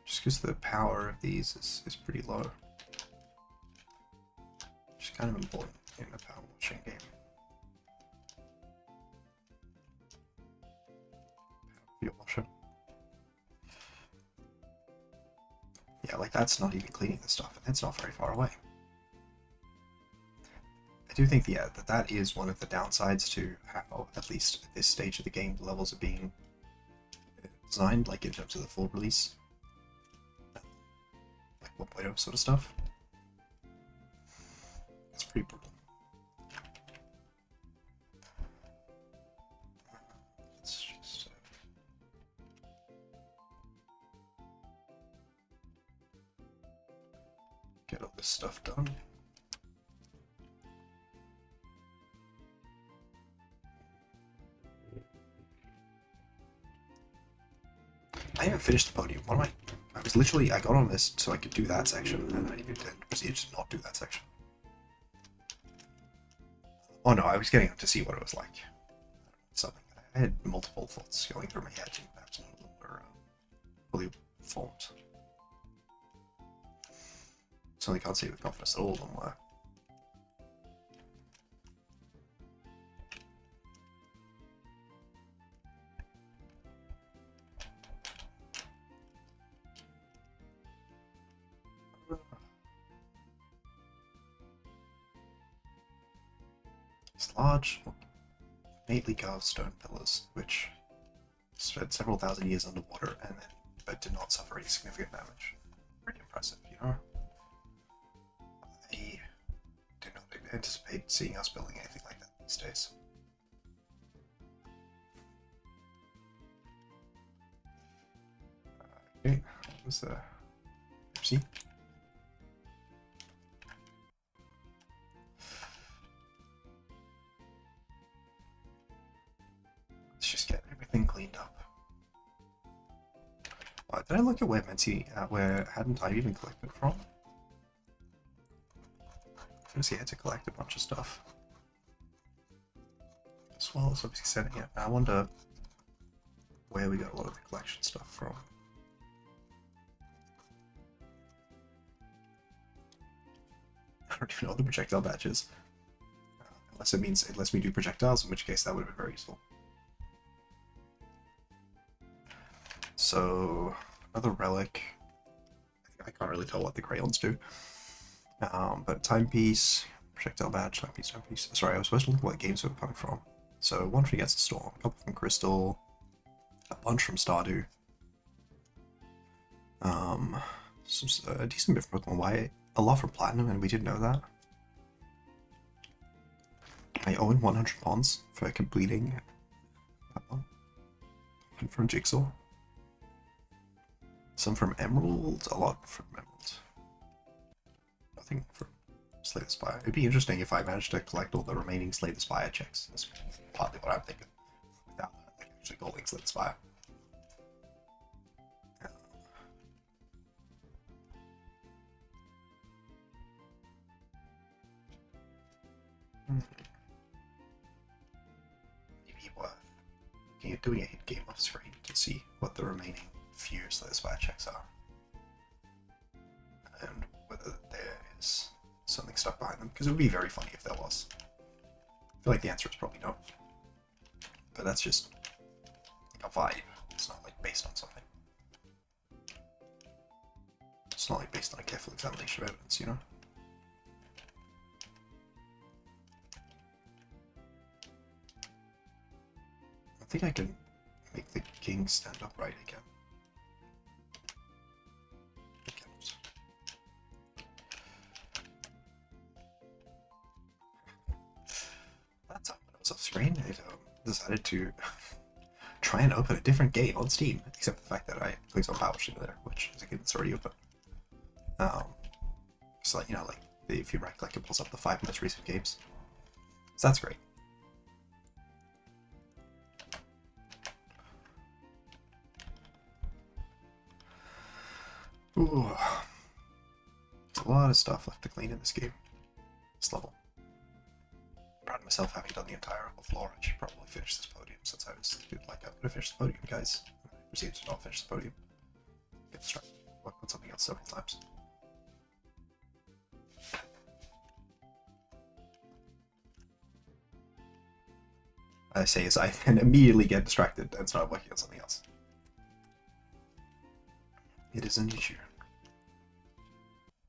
Just because the power of these is pretty low. Which is kind of important in a power washing game. Power washer. Yeah, like that's not even cleaning the stuff, and it's not very far away. I do think, yeah, that is one of the downsides to how, at least at this stage of the game, the levels are being designed, like in terms of the full release. Like 1.0 sort of stuff. It's pretty brutal. Let's just get all this stuff done. finish the podium. What am I? I got on this so I could do that section, and I proceeded to not do that section. Oh no, I was getting up to see what it was like. Something. I had multiple thoughts going through my head, and perhaps none of them were fully formed. Certainly can't say with confidence that all of them were. These large, neatly carved stone pillars, which spent several thousand years underwater and then but did not suffer any significant damage. Pretty impressive, you know? I do not anticipate seeing us building anything like that these days. Okay, what was the... Oopsie. Let's just get everything cleaned up. Did I look at where Mency, where hadn't I even collected from? Because he had to collect a bunch of stuff. As well as obviously sending it. I wonder where we got a lot of the collection stuff from. I don't even know what the projectile badge is. Unless it means it lets me do projectiles, in which case that would have been very useful. So, another relic. I can't really tell what the crayons do. But timepiece, projectile badge, timepiece. Sorry, I was supposed to look at what games they were coming from. So, one from Against the Storm, a couple from Crystal, a bunch from Stardew. A decent bit from Pokemon White, a lot from Platinum, and we didn't know that. I own 100 Pawns for completing that one. And from Jigsaw. Some from Emerald, a lot from Emerald. Nothing from Slay the Spire. It'd be interesting if I managed to collect all the remaining Slay the Spire checks. That's partly what I'm thinking. Without like, actually calling Slay the Spire. Maybe worth doing a hit game off screen to see what the remaining few Slay the Spire checks are. And whether there is something stuck behind them, because it would be very funny if there was. I feel like the answer is probably no. But that's just like a vibe. It's not like based on something. It's not like based on a careful examination of evidence, you know? I think I can make the king stand upright again. That time when I was off screen, it decided to try and open a different game on Steam, except the fact that I played on Power there, which is a game that's already open. So like, you know, like if you right click, it pulls up the 5 most recent games. So that's great. Ooh. There's a lot of stuff left to clean in this game. This level. I'm proud of myself having done the entire upper floor. I should probably finish this podium since I was like, I'm gonna finish the podium, guys. I proceeded to not finish the podium. Get distracted. Work on something else several times. I say as I can immediately get distracted and start working on something else. It is an issue.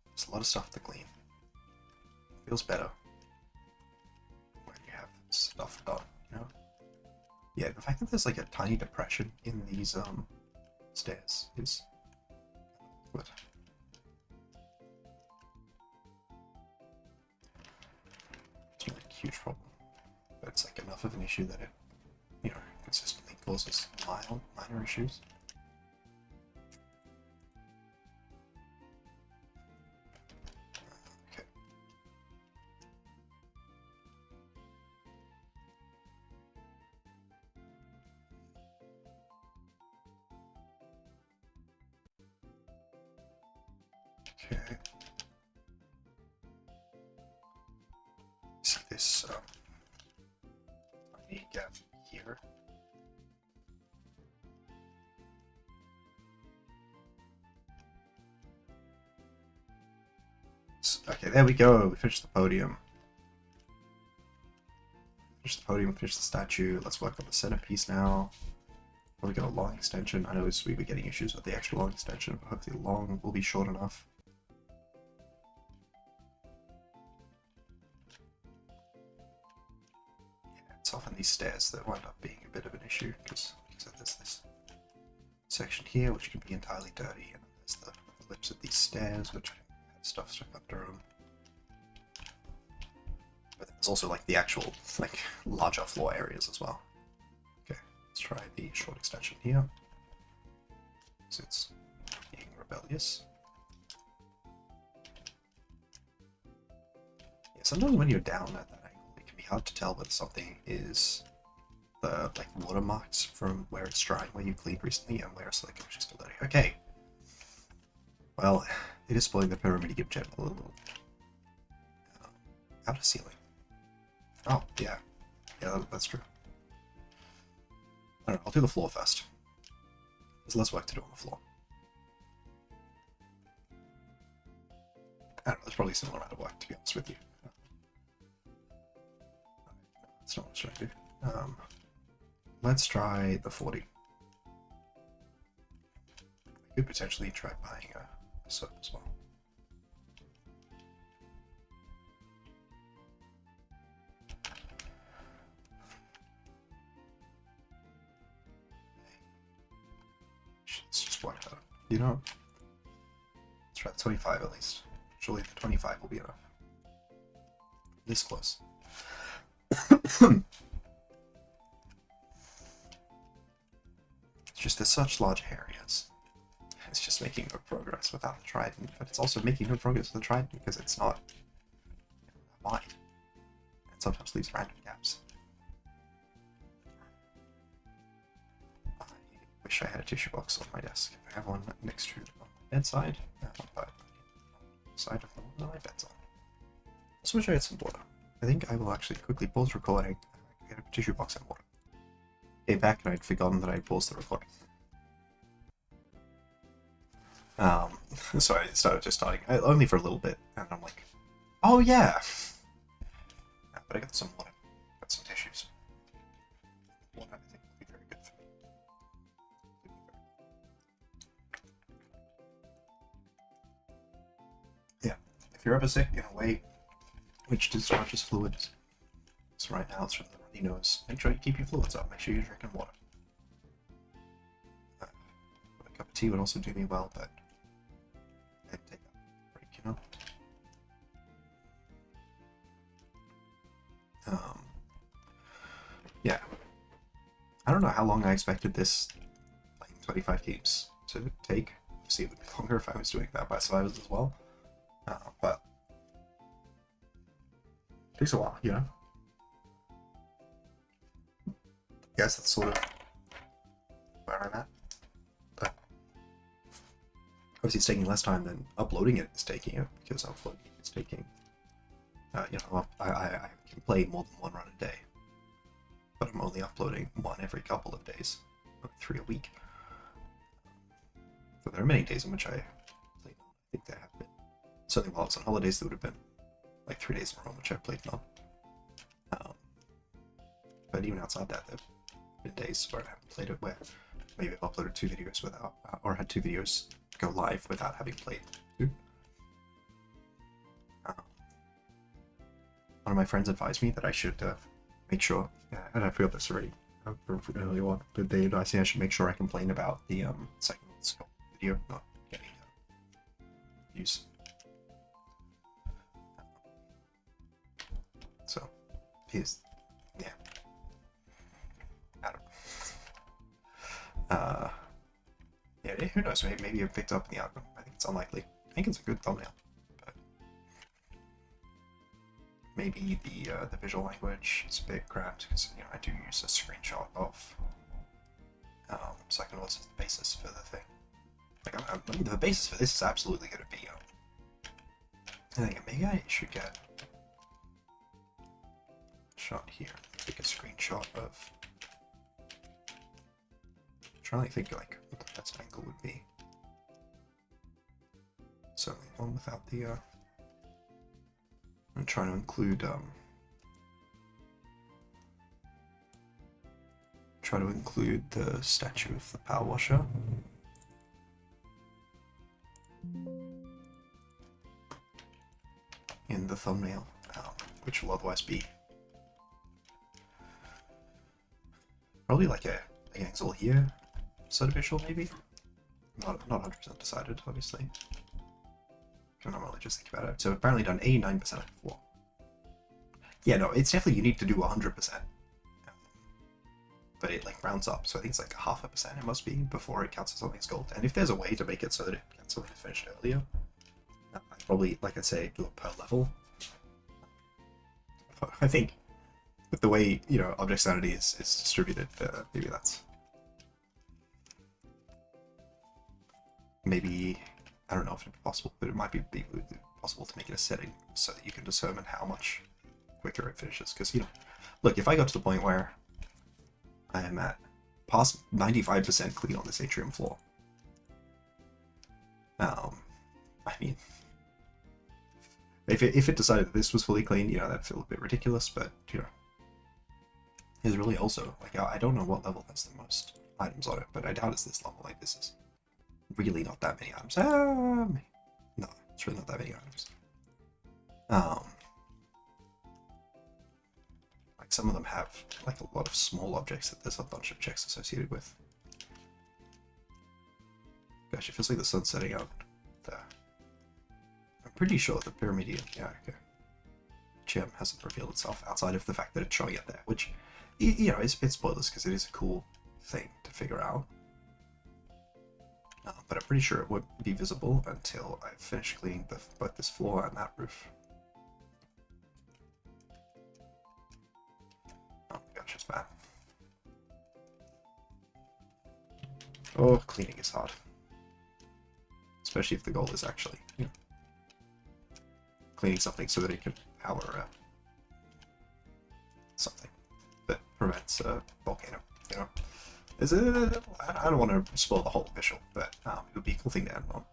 There's a lot of stuff to clean. Feels better when you have stuff done, you know? Yeah, the fact that there's like a tiny depression in these stairs is good. It's not a huge problem, but it's like enough of an issue that it, you know, consistently causes minor issues. Okay. See this tiny gap here. Okay, there we go. We finished the podium. Finish the podium, finish the statue. Let's work on the centerpiece now. Probably got a long extension. I know we were getting issues with the extra long extension, but hopefully the long will be short enough. Yeah, it's often these stairs that wind up being a bit of an issue because there's this section here which can be entirely dirty, and there's the lips of these stairs which have stuff stuck under them. But there's also like the actual like larger floor areas as well. Okay, let's try the short extension here. So it's being rebellious. Yeah, sometimes when you're down at that angle, it can be hard to tell whether something is the like watermarks from where it's drying, where you cleaned recently, and where it's like it's just dirty. Okay. Well, it is spoiling the pyramid gem a little. Outer ceiling. Oh, yeah. Yeah, that's true. Alright, I'll do the floor first. There's less work to do on the floor. I don't know, there's probably a similar amount of work, to be honest with you. That's not what I was trying to do. Let's try the 40. I could potentially try buying a soap as well. Let's just work that out. You know, let's try the 25 at least. Surely the 25 will be enough. This close. It's just there's such large areas. It's just making no progress without the trident, but it's also making no progress with the trident because it's not that wide. It sometimes leaves random gaps. I wish I had a tissue box on my desk. I have one next to my bedside, but side of the one that my bed's on. I also wish I had some water. I think I will actually quickly pause recording and get a tissue box and water. Came back and I'd forgotten that I'd paused the recording. So I started just starting, only for a little bit, and I'm like, oh yeah! But I got some water, got some tissues. Water I think would be very good for me. Yeah, if you're ever sick in a way which discharges fluids, so right now it's from the runny nose, make sure you keep your fluids up, make sure you're drinking water. A cup of tea would also do me well, but I'd take a break, you know? Yeah. I don't know how long I expected this like 25 games to take. Obviously it would be longer if I was doing that by survivors as well. But it takes a while, you know? I guess that's sort of where I'm at. But obviously it's taking less time than uploading it is taking it, because uploading it is taking, you know, I can play more than one run a day. But I'm only uploading one every couple of days, like 3 a week. So there are many days in which I played none. I think there have been. Certainly while I was on holidays, there would have been like 3 days in a row in which I played none. But even outside that, there have been days where I haven't played it, where maybe I've uploaded 2 videos without, or had 2 videos go live without having played 2. One of my friends advised me that I should make sure, and I feel this already earlier on, but they advised me I should make sure I complain about the second scope video not getting views. So, here's, yeah. I don't know. Yeah, who knows, maybe it picked up in the algorithm. I think it's unlikely. I think it's a good thumbnail. Maybe the visual language is a bit cramped because, you know, I do use a screenshot of Second Words as the basis for the thing. Like, the basis for this is absolutely going to be I think maybe I should get a shot here. Take a screenshot of. I'm trying to think like what the best angle would be. Certainly one without the. I'm trying to include. Try to include the statue of the power washer. In the thumbnail, which will otherwise be probably like a angle here sort of visual, maybe. Not 100% decided, obviously. I'm not really just thinking about it. So apparently done 89% of the floor. Yeah, no, it's definitely you need to do 100%. But it like rounds up, so I think it's like 0.5% it must be before it counts as something's gold. And if there's a way to make it so that it gets something to finish earlier, I'd probably, like I say, do it per level. I think with the way, you know, object sanity is distributed, maybe that's... Maybe, I don't know if it'd be possible, but it might be possible to make it a setting so that you can determine how much quicker it finishes. Because, you know, look, if I got to the point where I am at past 95% clean on this atrium floor, I mean, if it decided that this was fully clean, you know, that'd feel a bit ridiculous, but, you know, it's really also, like, I don't know what level has the most items on it, but I doubt it's this level. Like, this is really not that many items. No, it's really not that many items. Like, some of them have, like, a lot of small objects that there's a bunch of checks associated with. Gosh, it feels like the sun's setting out there. I'm pretty sure the Pyramidion, yeah, okay, gem hasn't revealed itself outside of the fact that it's showing it there, which, you know, it's spoilers because it is a cool thing to figure out. But I'm pretty sure it won't be visible until I finish cleaning both this floor and that roof. Oh my gosh, it's bad. Oh, cleaning is hard. Especially if the goal is actually, you know, cleaning something so that it can power something that prevents a volcano, you know. I don't want to spoil the whole visual, but it would be a cool thing to end on.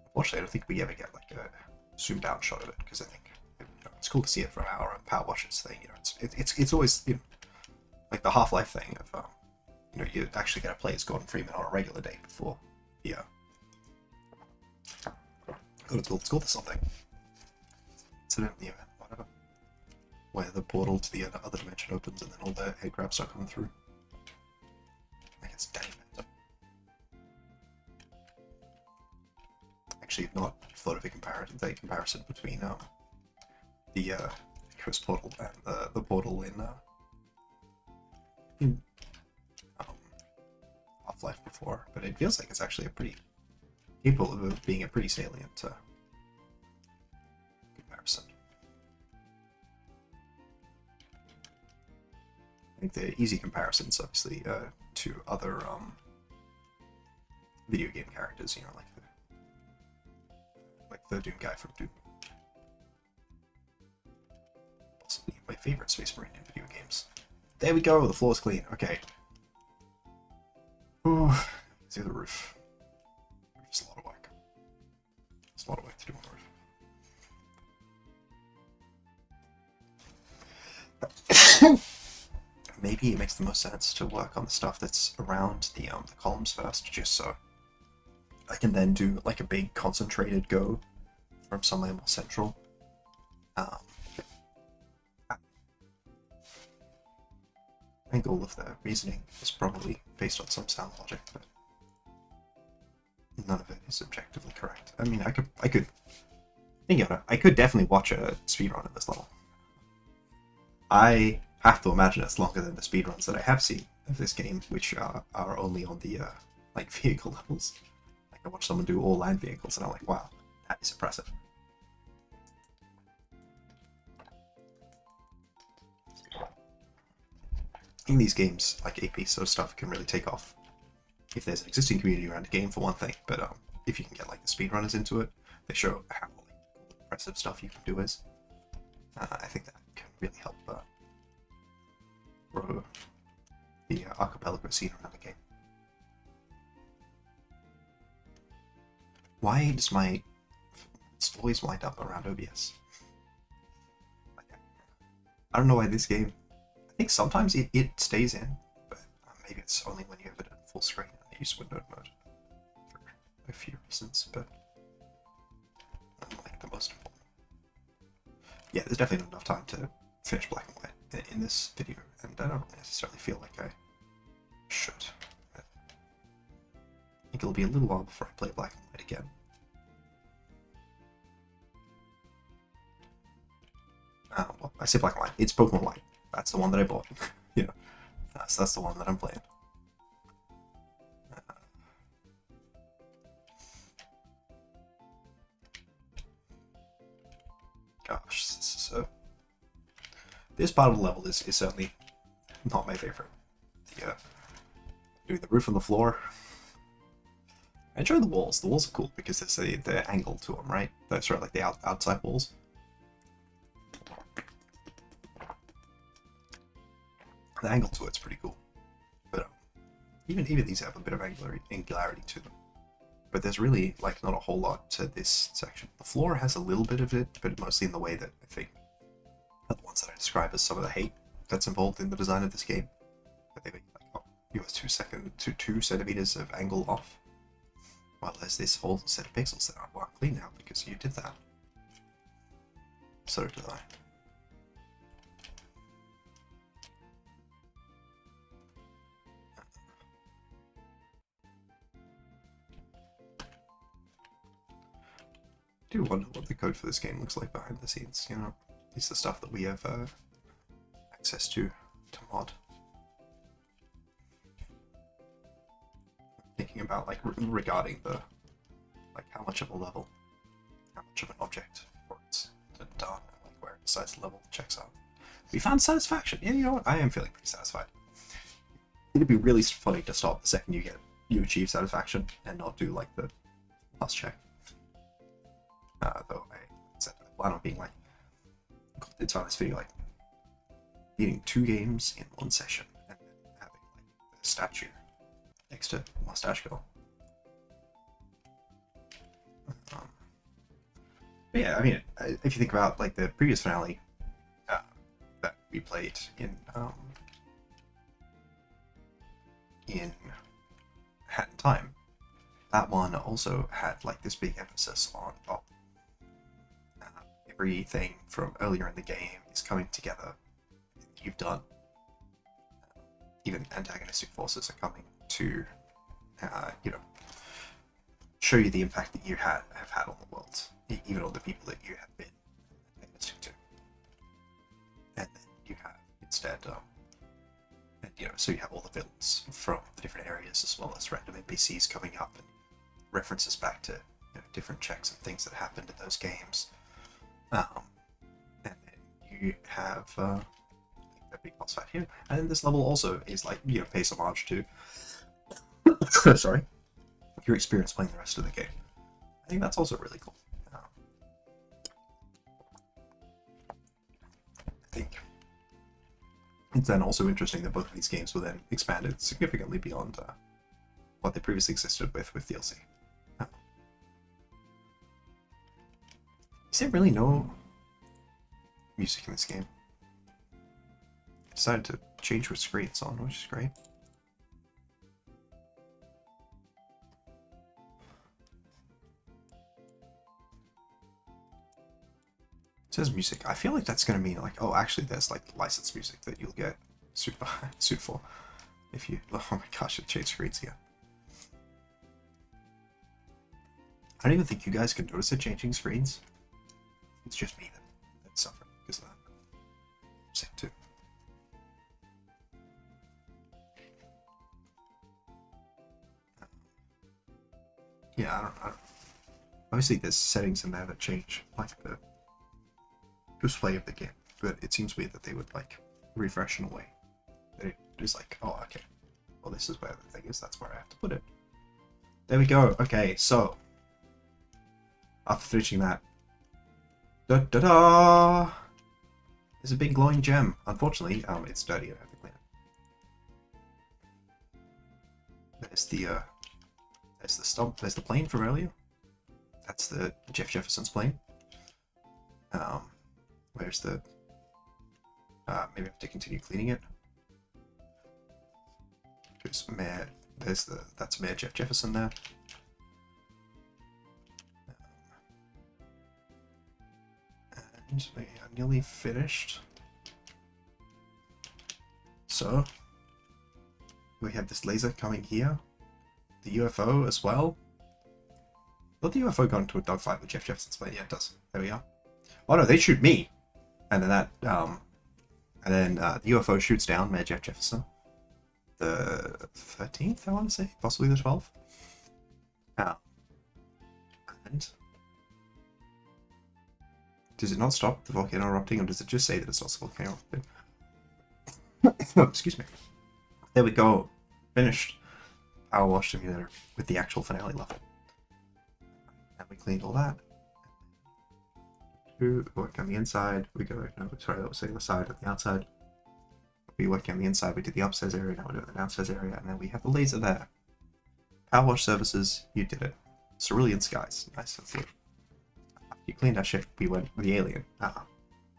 Unfortunately, I don't think we ever get like a zoomed out shot of it, because I think, you know, it's cool to see it from our power washers thing. You know, it's always, you know, like the Half-Life thing of you know, you actually get to play as Gordon Freeman on a regular day before the it's called something. Incident in the event, whatever. Where the portal to the other dimension opens and then all the head grabs start coming through. I think it's Danny Phantom. Actually, I've not thought of a comparison between the Ghost Portal and the portal in Half-Life before, but it feels like it's actually a pretty capable of being a pretty salient comparison. I think the easy comparisons, obviously, to other video game characters, you know, like the Doom guy from Doom. Possibly my favorite Space Marine in video games. There we go, the floor's clean. Okay. Ooh, let's do the roof. It's a lot of work. It's a lot of work to do on the roof. Maybe it makes the most sense to work on the stuff that's around the columns first, just so I can then do like a big concentrated go from somewhere more central. I think all of the reasoning is probably based on some sound logic, but none of it is objectively correct. I mean, I could think about it. I could definitely watch a speedrun of this level. I have to imagine it's longer than the speedruns that I have seen of this game, which are only on the like vehicle levels. Like, I watch someone do all land vehicles, and I'm like, wow, that is impressive. In these games, like AP sort of stuff can really take off if there's an existing community around a game, for one thing, but if you can get like the speedrunners into it, they show how like, impressive stuff you can do is. I think that can really help grow the archipelago scene around the game. Why does my... It's always wind up around OBS? I don't know why this game... I think sometimes it stays in, but maybe it's only when you have it at full screen. I use windowed mode for a few reasons, but not like the most important. Yeah, there's definitely not enough time to finish Black and White in this video, and I don't necessarily feel like I should. I think it'll be a little while before I play Black and White again. Well, I say Black and White. It's Pokemon White. That's the one that I bought. You know, so that's the one that I'm playing. Gosh, this part of the level is certainly not my favorite. Doing the roof and the floor. I enjoy the walls. The walls are cool because there's the angle to them, right? That's right, like the outside walls. The angle to it's pretty cool, but even these have a bit of angularity to them. But there's really like not a whole lot to this section. The floor has a little bit of it, but mostly in the way that I think are the ones that I describe as some of the hate that's involved in the design of this game. That they make like, oh, you have 2 centimeters of angle off, while there's this whole set of pixels that aren't clean now because you did that. So did I. I do wonder what the code for this game looks like behind the scenes, you know? It's the stuff that we have access to mod. Thinking about like regarding the how much of a level, how much of an object for it's done, and like where the size level checks out. We found satisfaction. Yeah, you know what? I am feeling pretty satisfied. It'd be really funny to stop the second you achieve satisfaction and not do like the last check. Though I plan on being like, it's on this video, like beating 2 games in 1 session and then having like the statue next to Mustache Girl. But yeah, I mean, if you think about like the previous finale that we played in Hat in Time, that one also had like this big emphasis on everything from earlier in the game is coming together. You've done. Even antagonistic forces are coming to, you know, show you the impact that you have had on the world, even on the people that you have been antagonistic to. And then you have instead, and you know, so you have all the villains from the different areas as well as random NPCs coming up and references back to, you know, different checks and things that happened in those games. And then you have a big boss fight here, and then this level also is like, you know, pays homage to sorry, your experience playing the rest of the game. I think that's also really cool. I think it's then also interesting that both of these games were then expanded significantly beyond what they previously existed with DLC. Is there really no music in this game? I decided to change what screen it's on, which is great. It says music. I feel like that's going to mean like, oh, actually there's like licensed music that you'll get suit for if you... Oh my gosh, it changed screens again. I don't even think you guys can notice it changing screens. It's just me that's suffering because of that. I'm sick too. Yeah, I don't. Obviously, there's settings in there that change like the display of the game, but it seems weird that they would like refresh in a way. They just like, oh, okay. Well, this is where the thing is. That's where I have to put it. There we go. Okay, so after finishing that. Da da da! There's a big glowing gem. Unfortunately, it's dirty. I have to clean it. There's the stump. There's the plane from earlier. That's the Jeff Jefferson's plane. Where's the? Maybe I have to continue cleaning it. There's Mayor. That's Mayor Jeff Jefferson there. And we are nearly finished. So we have this laser coming here. The UFO as well. Will the UFO go into a dogfight with Jeff Jefferson's plane? Yeah, it does. There we are. Oh no, they shoot me, and then the UFO shoots down Mayor Jeff Jefferson. The 13th, I want to say, possibly the 12th. And does it not stop the volcano erupting, or does it just say that it stops the volcano erupting? Oh, excuse me. There we go. Finished Power Wash Simulator with the actual finale level. And we cleaned all that. We worked on the inside. We go. No, sorry, that was the other side. On the outside. We worked on the inside. We did the upstairs area. Now we're doing the downstairs area, and then we have the laser there. Power Wash Services. You did it. Cerulean Skies. Nice. That's it. You cleaned our ship. We went with the alien.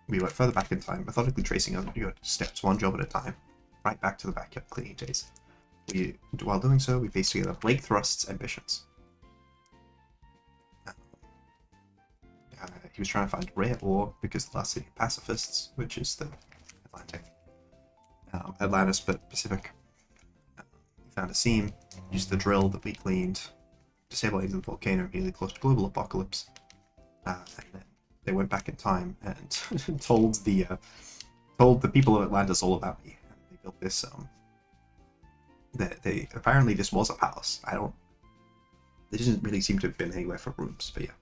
We went further back in time, methodically tracing your steps one job at a time, right back to the backyard cleaning days. While doing so, we pieced together Blake Thrust's ambitions. He was trying to find rare ore because the last city of pacifists, which is the Atlantis but Pacific. He found a seam, used the drill that we cleaned, destabilized the volcano immediately close to global apocalypse. And then they went back in time and told the people of Atlantis all about me. They built this. Apparently this was a palace. There didn't really seem to have been anywhere for rooms, but yeah.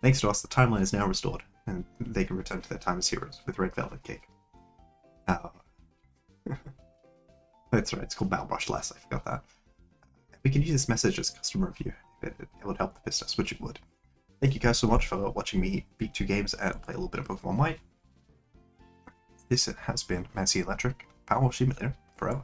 Thanks to us, the timeline is now restored, and they can return to their time as heroes with red velvet cake. That's right, it's called Malbrush Less, I forgot that. We can use this message as customer review. It would help the business, which it would. Thank you guys so much for watching me beat 2 games and play a little bit of Pokemon White. This has been Massey Electric, Power Wash Simulator, forever.